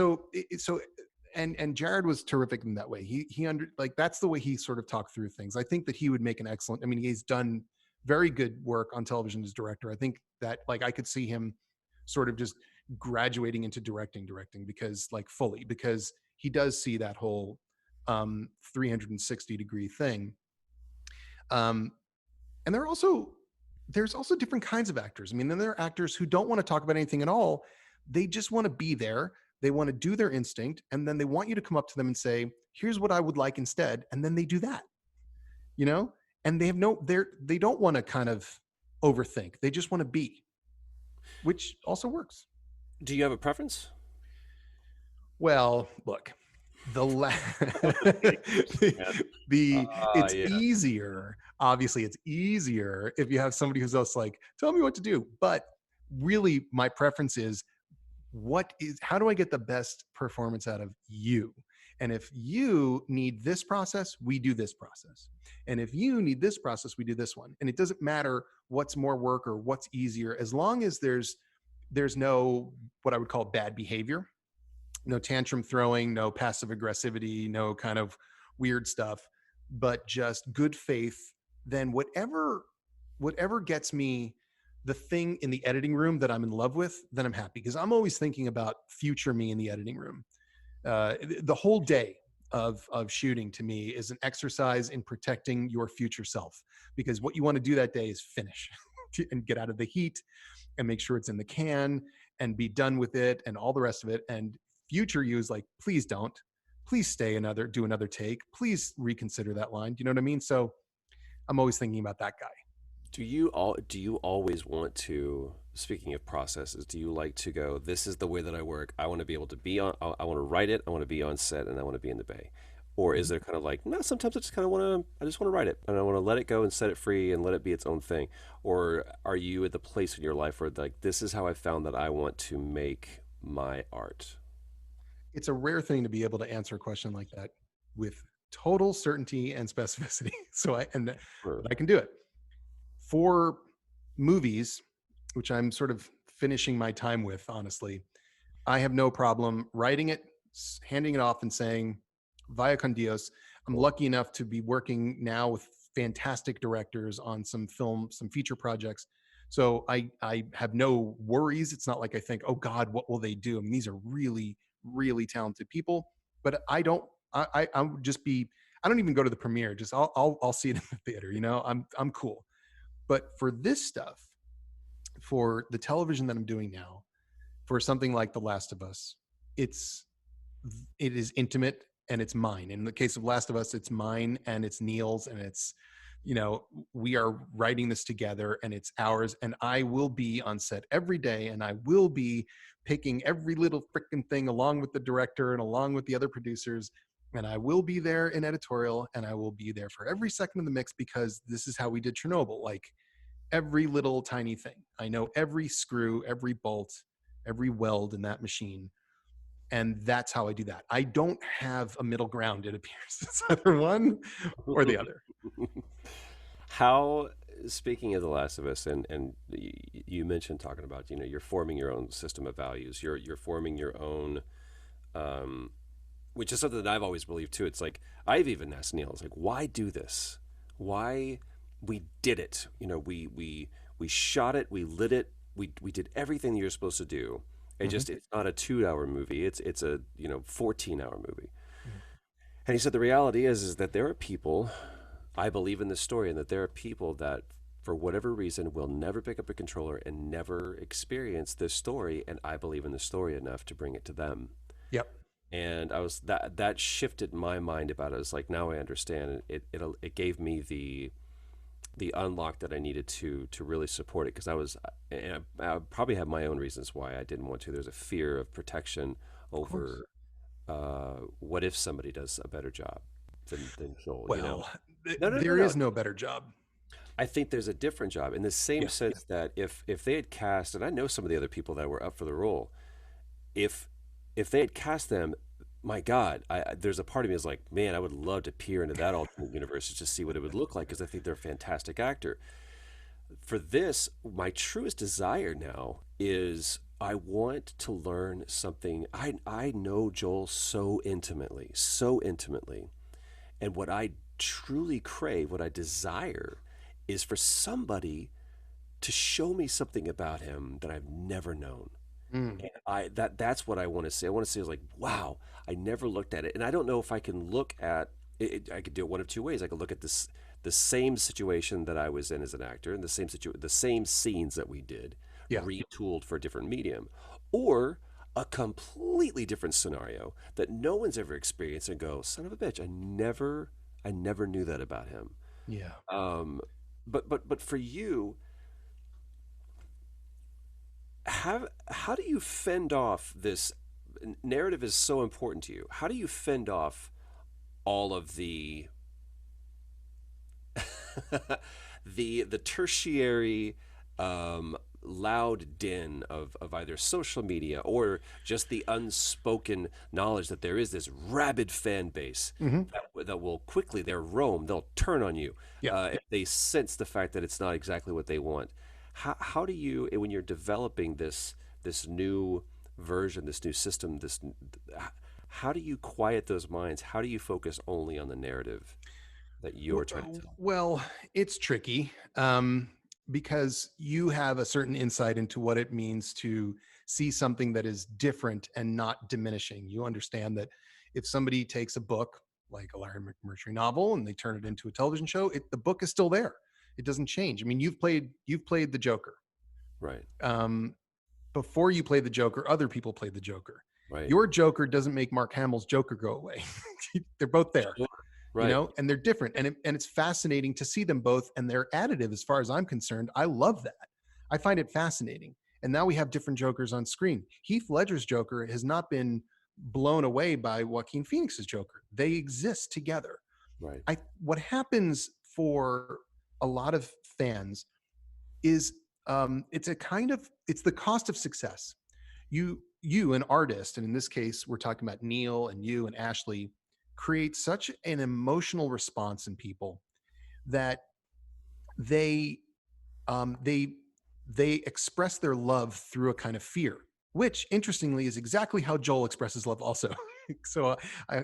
And Jared was terrific in that way. Like, that's the way he sort of talked through things. I think that he would make an excellent, I mean, he's done very good work on television as director. I think that, like, I could see him sort of just graduating into directing because, like, fully, because he does see that whole 360 degree thing. And there's also different kinds of actors. I mean, then there are actors who don't want to talk about anything at all. They just want to be there. They want to do their instinct, and then they want you to come up to them and say, here's what I would like instead. And then they do that, you know? And they don't want to kind of overthink. They just want to be, which also works. Do you have a preference? Well, look, the it's easier. Obviously, it's easier if you have somebody who's just like, tell me what to do. But really, my preference is how do I get the best performance out of you? And if you need this process, we do this process. And if you need this process, we do this one. And it doesn't matter what's more work or what's easier, as long as there's no what I would call bad behavior, no tantrum throwing, no passive aggressivity, no kind of weird stuff, but just good faith. Then whatever gets me the thing in the editing room that I'm in love with, then I'm happy, because I'm always thinking about future me in the editing room. The whole day of shooting to me is an exercise in protecting your future self, because what you want to do that day is finish and get out of the heat and make sure it's in the can and be done with it and all the rest of it. And future you is like, please don't, please do another take, please reconsider that line. Do you know what I mean? So I'm always thinking about that guy. Do you always want to, speaking of processes, do you like to go, this is the way that I work, I want to be able to be on, I want to write it, I want to be on set, and I want to be in the bay? Or is there kind of like, no, sometimes I just kind of want to, I just want to write it and I want to let it go and set it free and let it be its own thing? Or are you at the place in your life where like, this is how I found that I want to make my art? It's a rare thing to be able to answer a question like that with total certainty and specificity. Sure. But I can do it. For movies, which I'm sort of finishing my time with, honestly, I have no problem writing it, handing it off, and saying, vaya con Dios. I'm lucky enough to be working now with fantastic directors on some feature projects. So I have no worries. It's not like I think, oh God, what will they do? I mean, these are really, really talented people. But I would just be, I don't even go to the premiere. Just I'll see it in the theater. You know, I'm cool. But for this stuff, for the television that I'm doing now, for something like The Last of Us, it is intimate and it's mine. In the case of Last of Us, it's mine and it's Neil's, and it's, you know, we are writing this together and it's ours. And I will be on set every day, and I will be picking every little freaking thing along with the director and along with the other producers. And I will be there in editorial, and I will be there for every second of the mix, because this is how we did Chernobyl. Like, every little tiny thing. I know every screw, every bolt, every weld in that machine. And that's how I do that. I don't have a middle ground, it appears. It's either one or the other. How, speaking of The Last of Us, and you mentioned talking about, you know, you're forming your own system of values. You're forming your own, which is something that I've always believed too. It's like, I've even asked Neil, it's like, why do this? Why? We did it. You know, we shot it, we lit it, we did everything that you're supposed to do. It just, it's not a 2-hour movie. It's a, you know, 14-hour movie. And he said the reality is that there are people, I believe in this story, and that there are people that for whatever reason will never pick up a controller and never experience this story, and I believe in the story enough to bring it to them. Yep. And I was that shifted my mind about it. I was like, now I understand. It gave me the unlock that I needed to really support it, because I probably have my own reasons why I didn't want to. There's a fear of protection over what if somebody does a better job than Joel. Well, you know? There is no better job. I think there's a different job in the same sense that if they had cast, and I know some of the other people that were up for the role, if they had cast them, my God, there's a part of me is like, man, I would love to peer into that alternate universe just to see what it would look like, because I think they're a fantastic actor. For this, my truest desire now is I want to learn something. I know Joel so intimately, and what I truly crave, what I desire, is for somebody to show me something about him that I've never known. And that's what I want to see. I want to see is like, wow, I never looked at it, and I don't know if I can look at it. I could do it one of two ways. I could look at the the same situation that I was in as an actor, and the same scenes that we did, Yeah. retooled for a different medium, or a completely different scenario that no one's ever experienced, and go, son of a bitch, I never knew that about him. Yeah. But for you, how do you fend off this narrative is so important to you? How do you fend off all of the the tertiary loud din of either social media or just the unspoken knowledge that there is this rabid fan base that will quickly they'll turn on you Yeah. if they sense the fact that it's not exactly what they want. How do you, when you're developing this new version, this new system, how do you quiet those minds? How do you focus only on the narrative that you're trying to tell? Well, it's tricky because you have a certain insight into what it means to see something that is different and not diminishing. You understand that if somebody takes a book like a Larry McMurtry novel and they turn it into a television show, the book is still there. It doesn't change. I mean, you've played the Joker. Right. Before you play the Joker, other people played the Joker. Right. Your Joker doesn't make Mark Hamill's Joker go away. They're both there. Sure. Right. You know, and they're different, and it's fascinating to see them both, and they're additive as far as I'm concerned. I love that. I find it fascinating. And now we have different Jokers on screen. Heath Ledger's Joker has not been blown away by Joaquin Phoenix's Joker. They exist together. Right. What happens for a lot of fans is it's the cost of success. You an artist, and in this case we're talking about Neil and you and Ashley, create such an emotional response in people that they express their love through a kind of fear, which interestingly is exactly how Joel expresses love also. So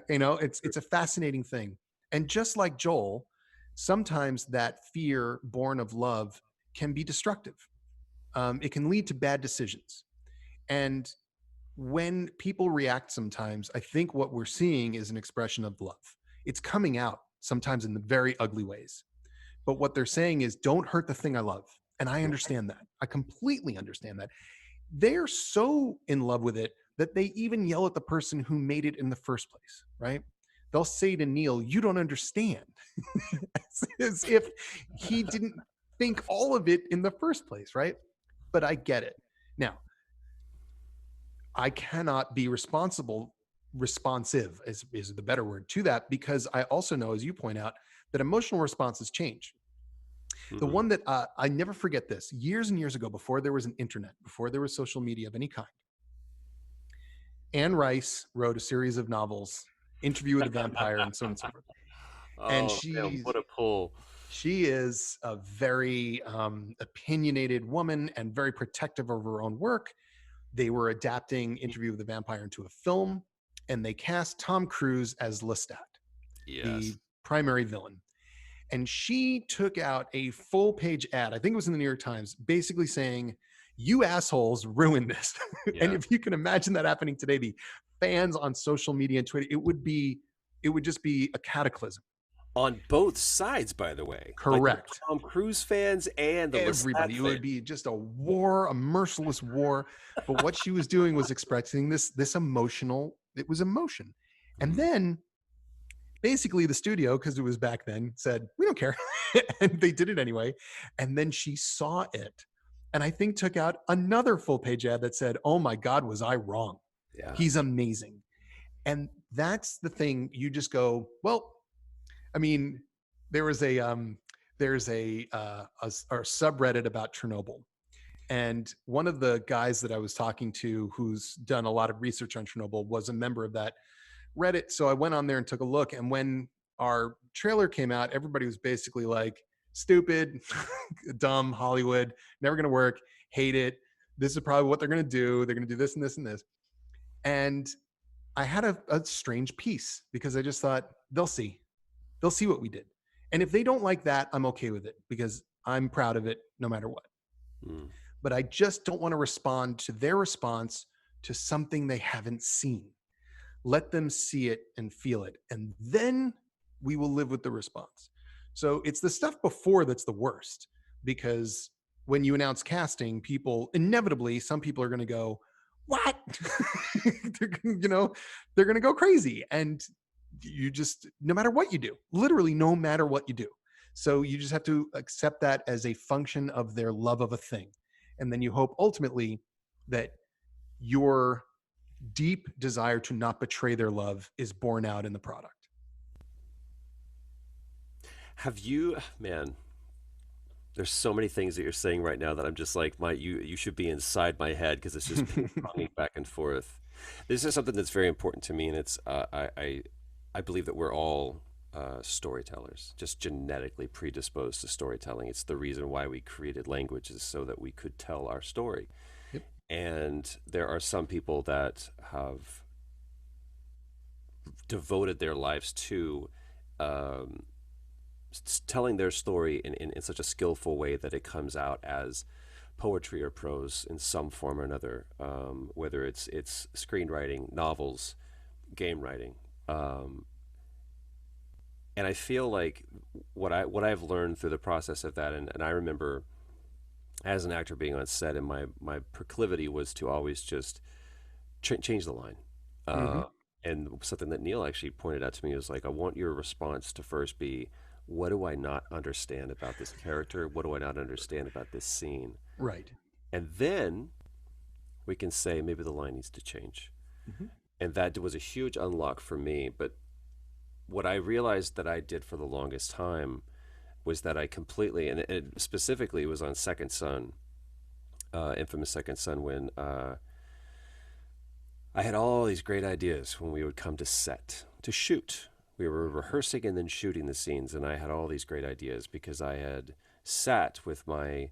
it's a fascinating thing. And just like Joel, sometimes that fear born of love can be destructive. It can lead to bad decisions. And when people react sometimes, I think what we're seeing is an expression of love. It's coming out sometimes in the very ugly ways. But what they're saying is, don't hurt the thing I love. And I understand that. I completely understand that. They're so in love with it that they even yell at the person who made it in the first place, right? They'll say to Neil, you don't understand. as if he didn't think all of it in the first place, right? But I get it. Now, I cannot be responsive is the better word to that, because I also know, as you point out, that emotional responses change. Mm-hmm. The one that I never forget this, years and years ago, before there was an internet, before there was social media of any kind, Anne Rice wrote a series of novels, Interview with a Vampire, and so on and so forth. And what a pull. She is a very opinionated woman and very protective of her own work. They were adapting Interview with the Vampire into a film, and they cast Tom Cruise as Lestat, the primary villain. And she took out a full-page ad, I think it was in the New York Times, basically saying, you assholes ruined this. Yeah. And if you can imagine that happening today, the fans on social media and Twitter, it would just be a cataclysm. On both sides, by the way. Correct. Like the Tom Cruise fans and the everybody. It would be just a war, a merciless war. But what she was doing was expressing this emotional. It was emotion, and then basically the studio, because it was back then, said we don't care, and they did it anyway. And then she saw it, and I think took out another full-page ad that said, "Oh my God, was I wrong? Yeah. He's amazing." And that's the thing. You just go, well. I mean, there's a subreddit about Chernobyl, and one of the guys that I was talking to, who's done a lot of research on Chernobyl, was a member of that Reddit. So I went on there and took a look. And when our trailer came out, everybody was basically like, "Stupid, dumb, Hollywood, never going to work, hate it. This is probably what they're going to do. They're going to do this and this and this." And I had a strange piece, because I just thought, they'll see what we did. And if they don't like that, I'm okay with it, because I'm proud of it no matter what. But I just don't want to respond to their response to something they haven't seen. Let them see it and feel it, and then we will live with the response. So it's the stuff before that's the worst, because when you announce casting, people inevitably, some people are going to go, what? They're going to go crazy. And you just, no matter what you do, literally no matter what you do. So you just have to accept that as a function of their love of a thing. And then you hope ultimately that your deep desire to not betray their love is borne out in the product. Have you, man, there's so many things that you're saying right now that I'm just like, you should be inside my head because it's just ping-ponging back and forth. This is something that's very important to me, and it's I believe that we're all storytellers, just genetically predisposed to storytelling. It's the reason why we created languages, so that we could tell our story. Yep. And there are some people that have devoted their lives to telling their story in such a skillful way that it comes out as poetry or prose in some form or another, whether it's screenwriting, novels, game writing. And I feel like what I've learned through the process of that, and I remember as an actor being on set, and my proclivity was to always just change the line. Mm-hmm. And something that Neil actually pointed out to me was like, I want your response to first be, what do I not understand about this character? What do I not understand about this scene? Right. And then we can say maybe the line needs to change. Mm-hmm. And that was a huge unlock for me. But what I realized that I did for the longest time was that I completely, and it specifically was on Second Son, infamous Second Son, when I had all these great ideas when we would come to set to shoot. We were rehearsing and then shooting the scenes, and I had all these great ideas because I had sat with my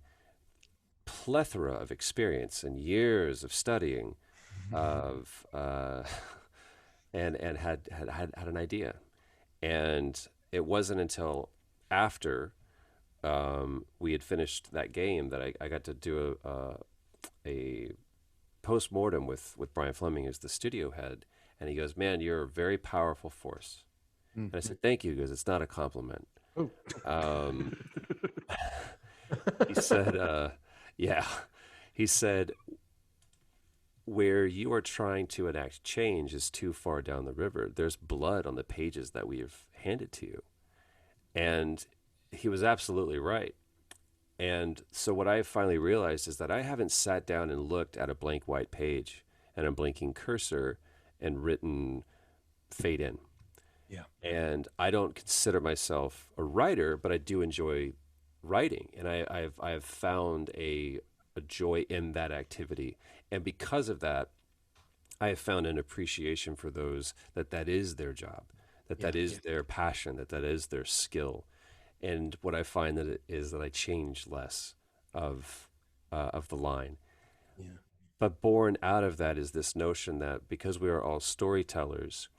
plethora of experience and years of studying of and had an idea. And it wasn't until after we had finished that game that I got to do a post-mortem with Brian Fleming, as the studio head, and he goes, man, you're a very powerful force. And I said, thank you. He goes, it's not a compliment. Oh. He said, yeah. He said, where you are trying to enact change is too far down the river. There's blood on the pages that we have handed to you. And he was absolutely right. And so what I finally realized is that I haven't sat down and looked at a blank white page and a blinking cursor and written fade in. Yeah. And I don't consider myself a writer, but I do enjoy writing. And I've found a joy in that activity. And because of that, I have found an appreciation for those that is their job, that is their passion, that is their skill. And what I find that it is that I change less of the line. Yeah. But born out of that is this notion that because we are all storytellers,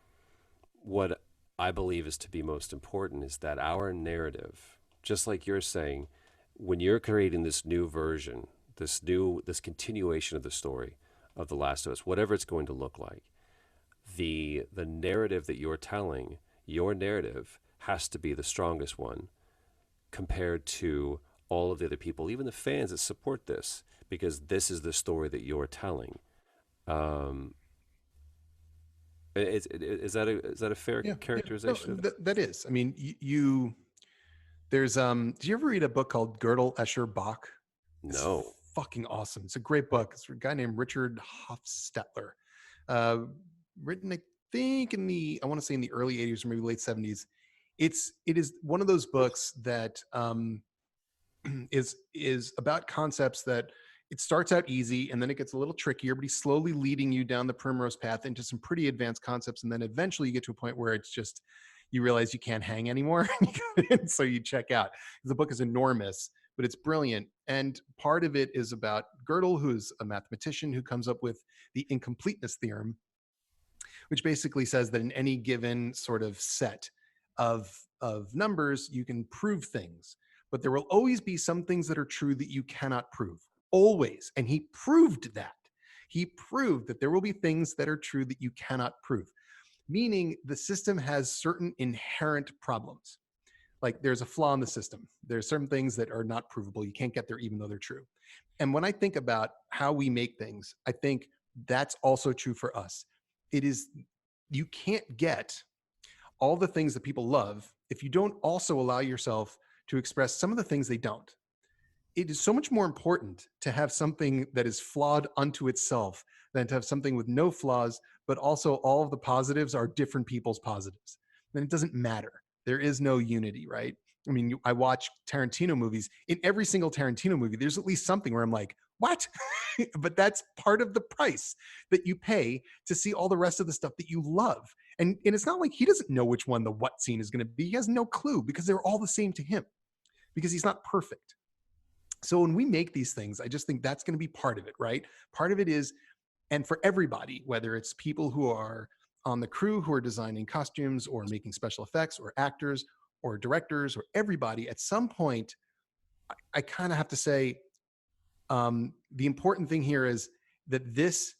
what I believe is to be most important is that our narrative, just like you're saying, when you're creating this new version, this continuation of the story of The Last of Us, whatever it's going to look like, the narrative that you're telling, your narrative has to be the strongest one compared to all of the other people, even the fans that support this, because this is the story that you're telling. Is that a fair characterization? No, that is. I mean, there's did you ever read a book called Gödel, Escher, Bach? No. It's fucking awesome. It's a great book. It's a guy named Richard Hofstetler. Written, I think, I want to say in the early 80s or maybe late 70s. It is one of those books that is about concepts that it starts out easy and then it gets a little trickier, but he's slowly leading you down the primrose path into some pretty advanced concepts. And then eventually you get to a point where it's just, you realize you can't hang anymore. And so you check out. The book is enormous, but it's brilliant. And part of it is about Gödel, who's a mathematician who comes up with the incompleteness theorem, which basically says that in any given sort of set of numbers, you can prove things, but there will always be some things that are true that you cannot prove. Always. And he proved that. He proved that there will be things that are true that you cannot prove, meaning the system has certain inherent problems. Like there's a flaw in the system. There's certain things that are not provable. You can't get there even though they're true. And when I think about how we make things, I think that's also true for us. It is, you can't get all the things that people love if you don't also allow yourself to express some of the things they don't. It is so much more important to have something that is flawed unto itself than to have something with no flaws, but also all of the positives are different people's positives. Then it doesn't matter. There is no unity, right? I mean, I watch Tarantino movies. In every single Tarantino movie, there's at least something where I'm like, what? But that's part of the price that you pay to see all the rest of the stuff that you love. And it's not like he doesn't know which one the what scene is going to be. He has no clue because they're all the same to him because he's not perfect. So when we make these things, I just think that's going to be part of it, right? Part of it is, and for everybody, whether it's people who are on the crew who are designing costumes or making special effects or actors or directors or everybody, at some point, I kind of have to say, the important thing here is that this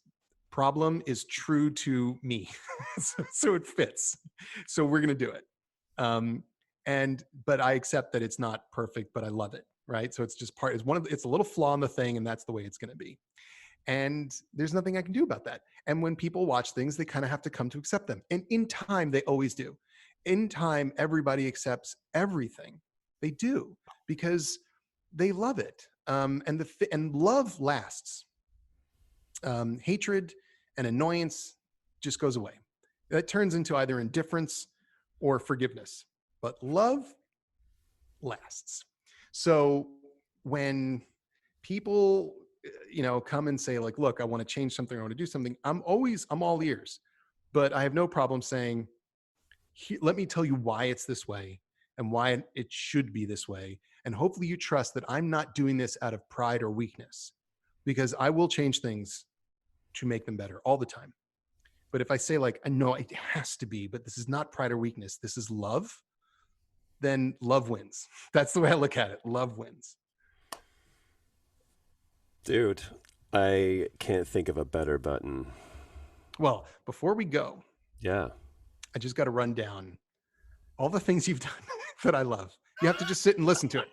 problem is true to me. So it fits. So we're going to do it. But I accept that it's not perfect, but I love it. Right. So it's just part, it's a little flaw in the thing, and that's the way it's going to be. And there's nothing I can do about that. And when people watch things, they kind of have to come to accept them. And in time, they always do. In time, everybody accepts everything. They do because they love it. And love lasts. Hatred and annoyance just goes away. That turns into either indifference or forgiveness. But love lasts. So when people, come and say like, look, I want to change something, I want to do something, I'm all ears, but I have no problem saying, let me tell you why it's this way and why it should be this way. And hopefully you trust that I'm not doing this out of pride or weakness, because I will change things to make them better all the time. But if I say like, no, it has to be, but this is not pride or weakness, this is love, then love wins. That's the way I look at it. Love wins. Dude, I can't think of a better button. Well, before we go, yeah, I just got to run down all the things you've done that I love. You have to just sit and listen to it.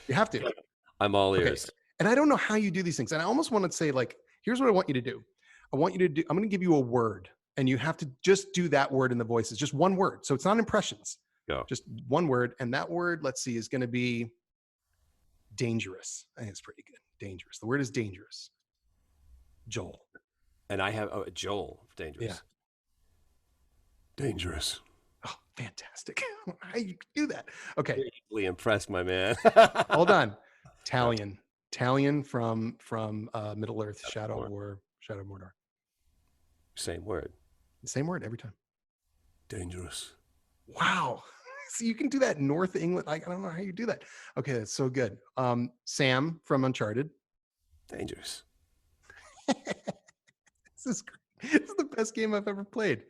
You have to. I'm all ears. Okay. And I don't know how you do these things. And I almost want to say like, here's what I want you to do. I'm going to give you a word, and you have to just do that word in the voices, just one word. So it's not impressions. Go. Just one word. And that word, let's see, is going to be dangerous. I think it's pretty good. Dangerous. The word is dangerous. Joel. And I have Joel. Dangerous. Yeah. Dangerous. Oh, fantastic. How you do that? Okay. Deeply impressed, my man. Hold on. Talion from Middle Earth, Shadow of Mordor. Same word. Same word every time. Dangerous. Wow. So you can do that in North England. Like, I don't know how you do that. Okay, that's so good. Sam from Uncharted. Dangerous. This is great. This is the best game I've ever played.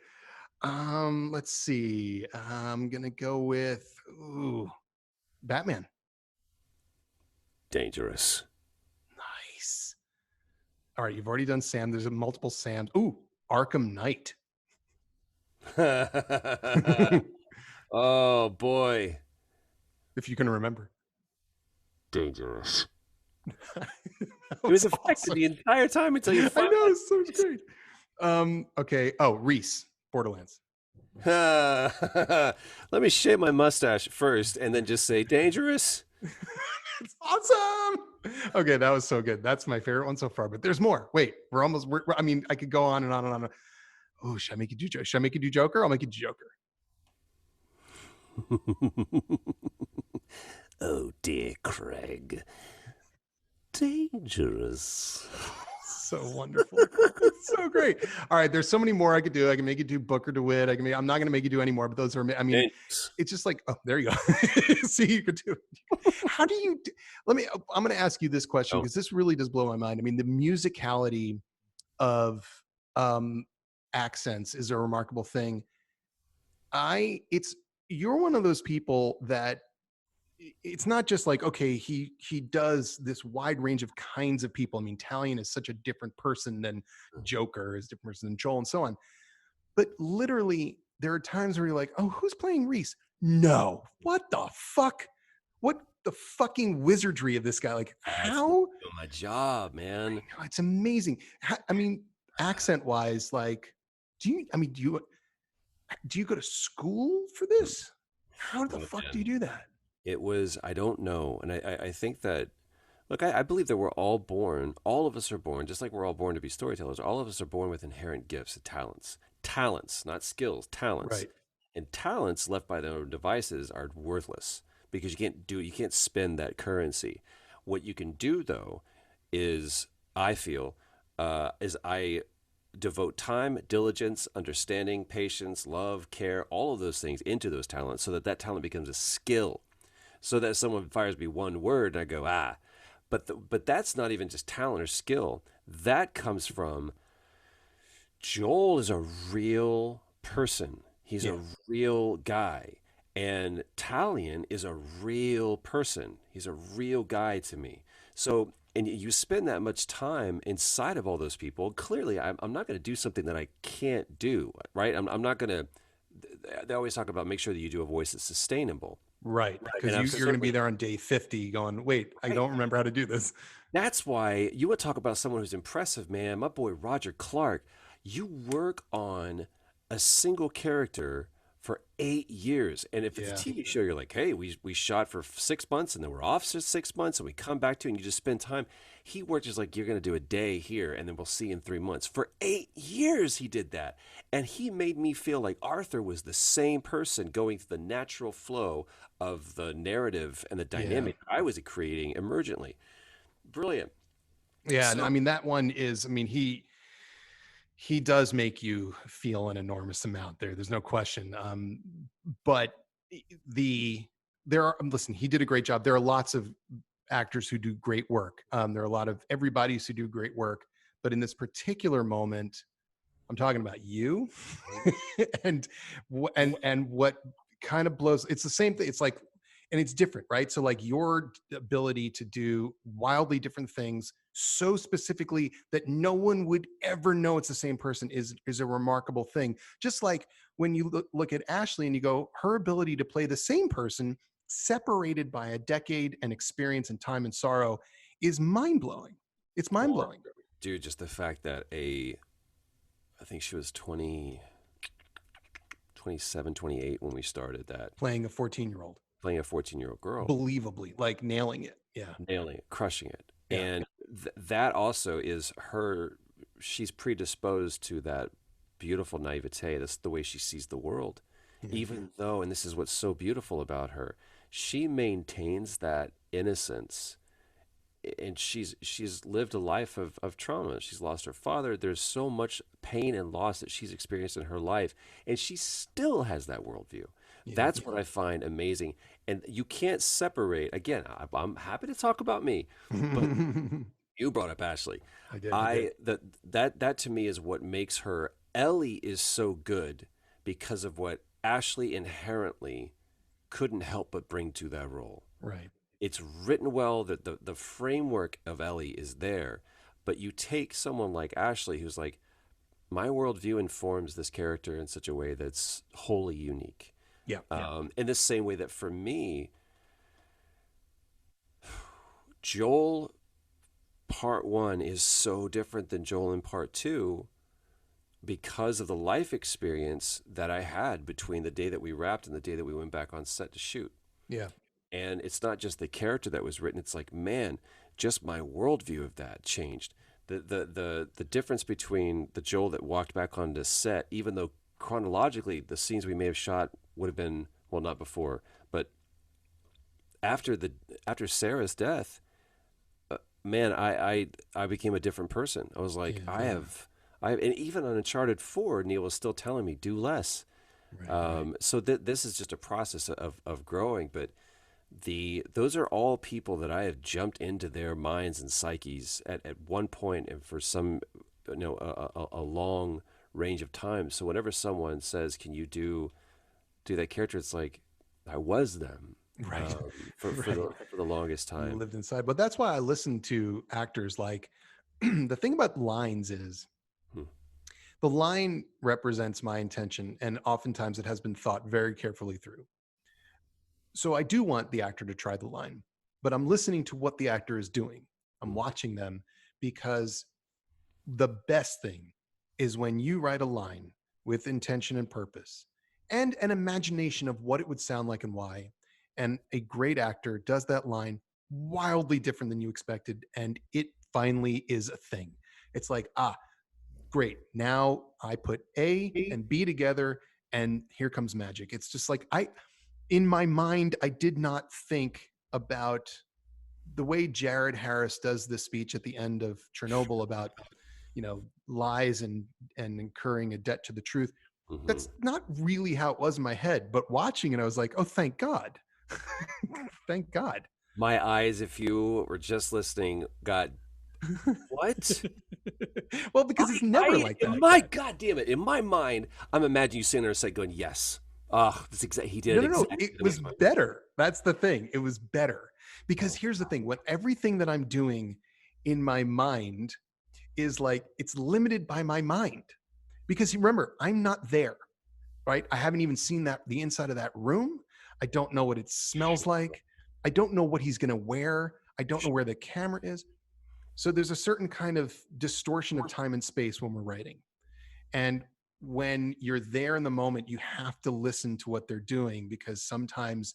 Let's see. I'm gonna go with Batman. Dangerous. Nice. All right, you've already done Sam. There's multiple Sams. Arkham Knight. Oh boy. If you can remember. Dangerous. It was effective the entire time until you I know, it's so great. Okay. Reese, Borderlands. Let me shave my mustache first and then just say dangerous. It's awesome. Okay, that was so good. That's my favorite one so far, but there's more. Wait, I mean, I could go on and on and on. Oh, should I make you do Joker? Should I make you do Joker? I'll make you do Joker. Oh dear, Craig. Dangerous. So wonderful. It's so great. All right, there's so many more I could do. I can make you do Booker DeWitt. I'm not going to make you do any more, but those are, I mean, Dangerous. It's just like, oh, there you go. See, you could do it. How do you, I'm going to ask you this question because this really does blow my mind. I mean, the musicality of accents is a remarkable thing. You're one of those people that it's not just like, okay, he does this wide range of kinds of people. I mean, Talion is such a different person than Joker, is a different person than Joel, and so on. But literally, there are times where you're like, oh, who's playing Reese? no, what the fuck? What the fucking wizardry of this guy? Like, That's how? my job, man. No, it's amazing. I mean, accent wise, like, do you go to school for this? How the Oh, fuck do man. you do that? It was, I don't know. And I think that, look, I believe that we're all born, all of us are born, just like we're all born to be storytellers. All of us are born with inherent gifts and talents. Talents, not skills, talents. Right. And talents left by their own devices are worthless because you can't spend that currency. What you can do though is, I feel, is I devote time, diligence, understanding, patience, love, care, all of those things into those talents so that that talent becomes a skill. So that someone fires me one word and I go, ah. But that's not even just talent or skill. That comes from Joel is a real person. He's Yeah. a real guy. And Talion is a real person. He's a real guy to me. So, and you spend that much time inside of all those people. Clearly, I'm not going to do something that I can't do, right? I'm not going to, they always talk about make sure that you do a voice that's sustainable. Right. And Because I'm you're going to be certainly, there on day 50 going, wait, I right. don't remember how to do this. That's why you would talk about someone who's impressive, man. My boy Roger Clark. You work on a single character for 8 years, and if it's a Yeah. TV show, you're like, hey, we shot for 6 months, and then we're off for 6 months, and we come back to it, and you just spend time. He worked just like you're going to do a day here, and then we'll see in 3 months. For 8 years, he did that, and he made me feel like Arthur was the same person going through the natural flow of the narrative and the Yeah. dynamic I was creating emergently. Brilliant. Yeah. And I So mean, that one is, I mean, he does make you feel an enormous amount there. There's no question. But the, there are, listen, he did a great job. There are lots of actors who do great work. There are a lot of everybody's who do great work. But in this particular moment, I'm talking about you. and and what kind of blows, it's the same thing. It's like, and it's different, right? So like your ability to do wildly different things so specifically that no one would ever know it's the same person is a remarkable thing. Just like when you look at Ashley and you go, her ability to play the same person separated by a decade and experience and time and sorrow is mind-blowing. It's well, mind-blowing. dude, just the fact that I think she was 20, 27, 28 when we started that, Playing a 14-year-old playing a 14-year-old girl, believably, like nailing it. Yeah. nailing it, crushing it. Yeah. And that also is her, she's predisposed to that beautiful naivete. That's the way she sees the world. Yeah. Even though, and this is what's so beautiful about her, she maintains that innocence and she's lived a life of trauma. She's lost her father. There's so much pain and loss that she's experienced in her life, and she still has that worldview. Yeah. That's what I find amazing. And you can't separate. Again, I'm happy to talk about me, but you brought up Ashley. I did. I did. That to me is what makes her. Ellie is so good because of what Ashley inherently couldn't help but bring to that role. Right. It's written well, that the framework of Ellie is there, but you take someone like Ashley who's like, my worldview informs this character in such a way that's wholly unique. Yeah. In the same way that for me, Joel part one is so different than Joel in part two because of the life experience that I had between the day that we wrapped and the day that we went back on set to shoot. Yeah. And it's not just the character that was written. It's like, man, just my worldview of that changed. The difference between the Joel that walked back onto set, even though chronologically the scenes we may have shot would have been, well, not before, but after Sarah's death, man, I became a different person. I was like, Yeah. and even on Uncharted 4, Neil was still telling me do less. Right. So this is just a process of growing, but those are all people that I have jumped into their minds and psyches at one point and for some, a long range of time. So whenever someone says, "Can you do that character?" It's like I was them, Right. for Right. for the longest You time. lived inside. But that's why I listen to actors like the thing about lines is Hmm. the line represents my intention. And oftentimes it has been thought very carefully through. So I do want the actor to try the line, but I'm listening to what the actor is doing. I'm watching them, because the best thing is when you write a line with intention and purpose and an imagination of what it would sound like and why. And a great actor does that line wildly different than you expected. And it finally is a thing. It's like, great. Now I put A and B together and here comes magic. It's just like, in my mind, I did not think about the way Jared Harris does this speech at the end of Chernobyl about, lies and incurring a debt to the truth. That's not really how it was in my head, but watching it, I was like, oh, thank God. Thank God. My eyes, if you were just listening, got what? Well, because it's never like that. My God damn it. In my mind, I'm imagining you sitting there and going, yes. Oh, that's exactly. He did it. No. It was better. That's the thing. It was better. Because here's the thing. When everything that I'm doing in my mind is like, it's limited by my mind. Because remember, I'm not there, right? I haven't even seen the inside of that room. I don't know what it smells like. I don't know what he's going to wear. I don't know where the camera is. So there's a certain kind of distortion of time and space when we're writing. And when you're there in the moment, you have to listen to what they're doing, because sometimes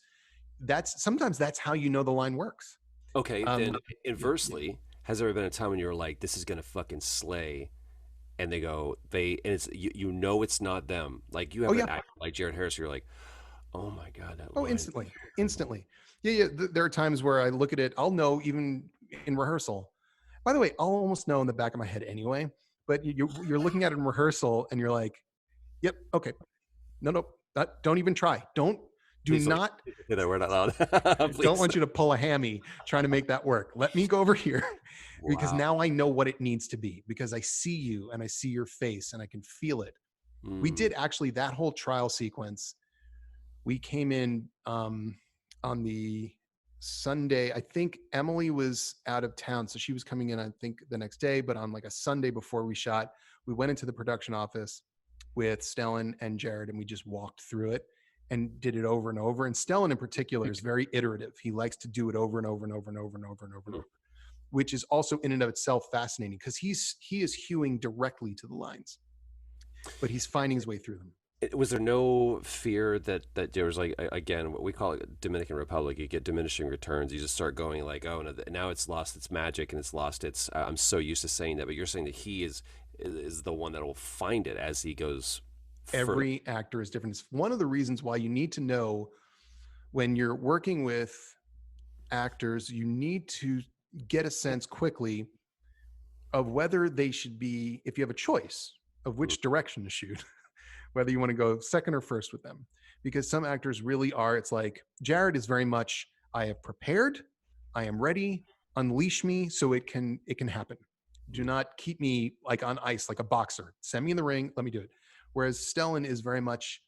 that's how you know the line works. Okay, then inversely, has there ever been a time when you were like, this is going to fucking slay? And it's it's not them. Like you have an actor like Jared Harris, you're like, oh my God. That line. Instantly. Yeah. There are times where I look at it, I'll know even in rehearsal. By the way, I'll almost know in the back of my head anyway, but you're looking at it in rehearsal and you're like, yep, okay. No, don't even try. Do not say that word out loud. Don't want you to pull a hammy trying to make that work. Let me go over here. Because now I know what it needs to be, because I see you and I see your face and I can feel it. We did actually that whole trial sequence. We came in on the Sunday. I think Emily was out of town, so she was coming in, I think, the next day, but on like a Sunday before we shot, we went into the production office with Stellan and Jared, and we just walked through it and did it over and over. And Stellan in particular is very iterative. He likes to do it over and over and over and over and over and over and over, which is also in and of itself fascinating, because he is hewing directly to the lines, but he's finding his way through them. Was there no fear that there was, like, again, what we call it Dominican Republic, you get diminishing returns, you just start going like, oh, no, now it's lost its magic and it's lost its, I'm so used to saying that, but you're saying that he is the one that will find it as he goes. Every actor is different. It's one of the reasons why you need to know, when you're working with actors, you need to get a sense quickly of whether they should be, if you have a choice of which direction to shoot, whether you want to go second or first with them. Because some actors really are, it's like, Jared is very much, I have prepared, I am ready, unleash me so it can happen. Do not keep me like on ice, like a boxer. Send me in the ring, let me do it. Whereas Stellan is very much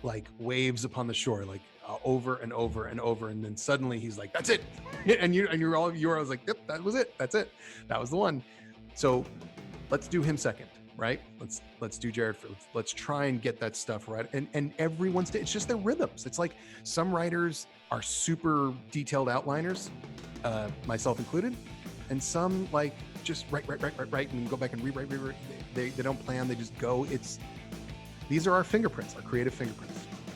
like waves upon the shore, like over and over and over, and then suddenly he's like, "That's it," and you're all I was like, "Yep, that was it. That's it. That was the one." So let's do him second, right? Let's do Jared first. Let's try and get that stuff right. And everyone's, it's just their rhythms. It's like some writers are super detailed outliners, myself included, and some like just write, and go back and rewrite. They don't plan. They just go. These are our fingerprints, our creative fingerprints.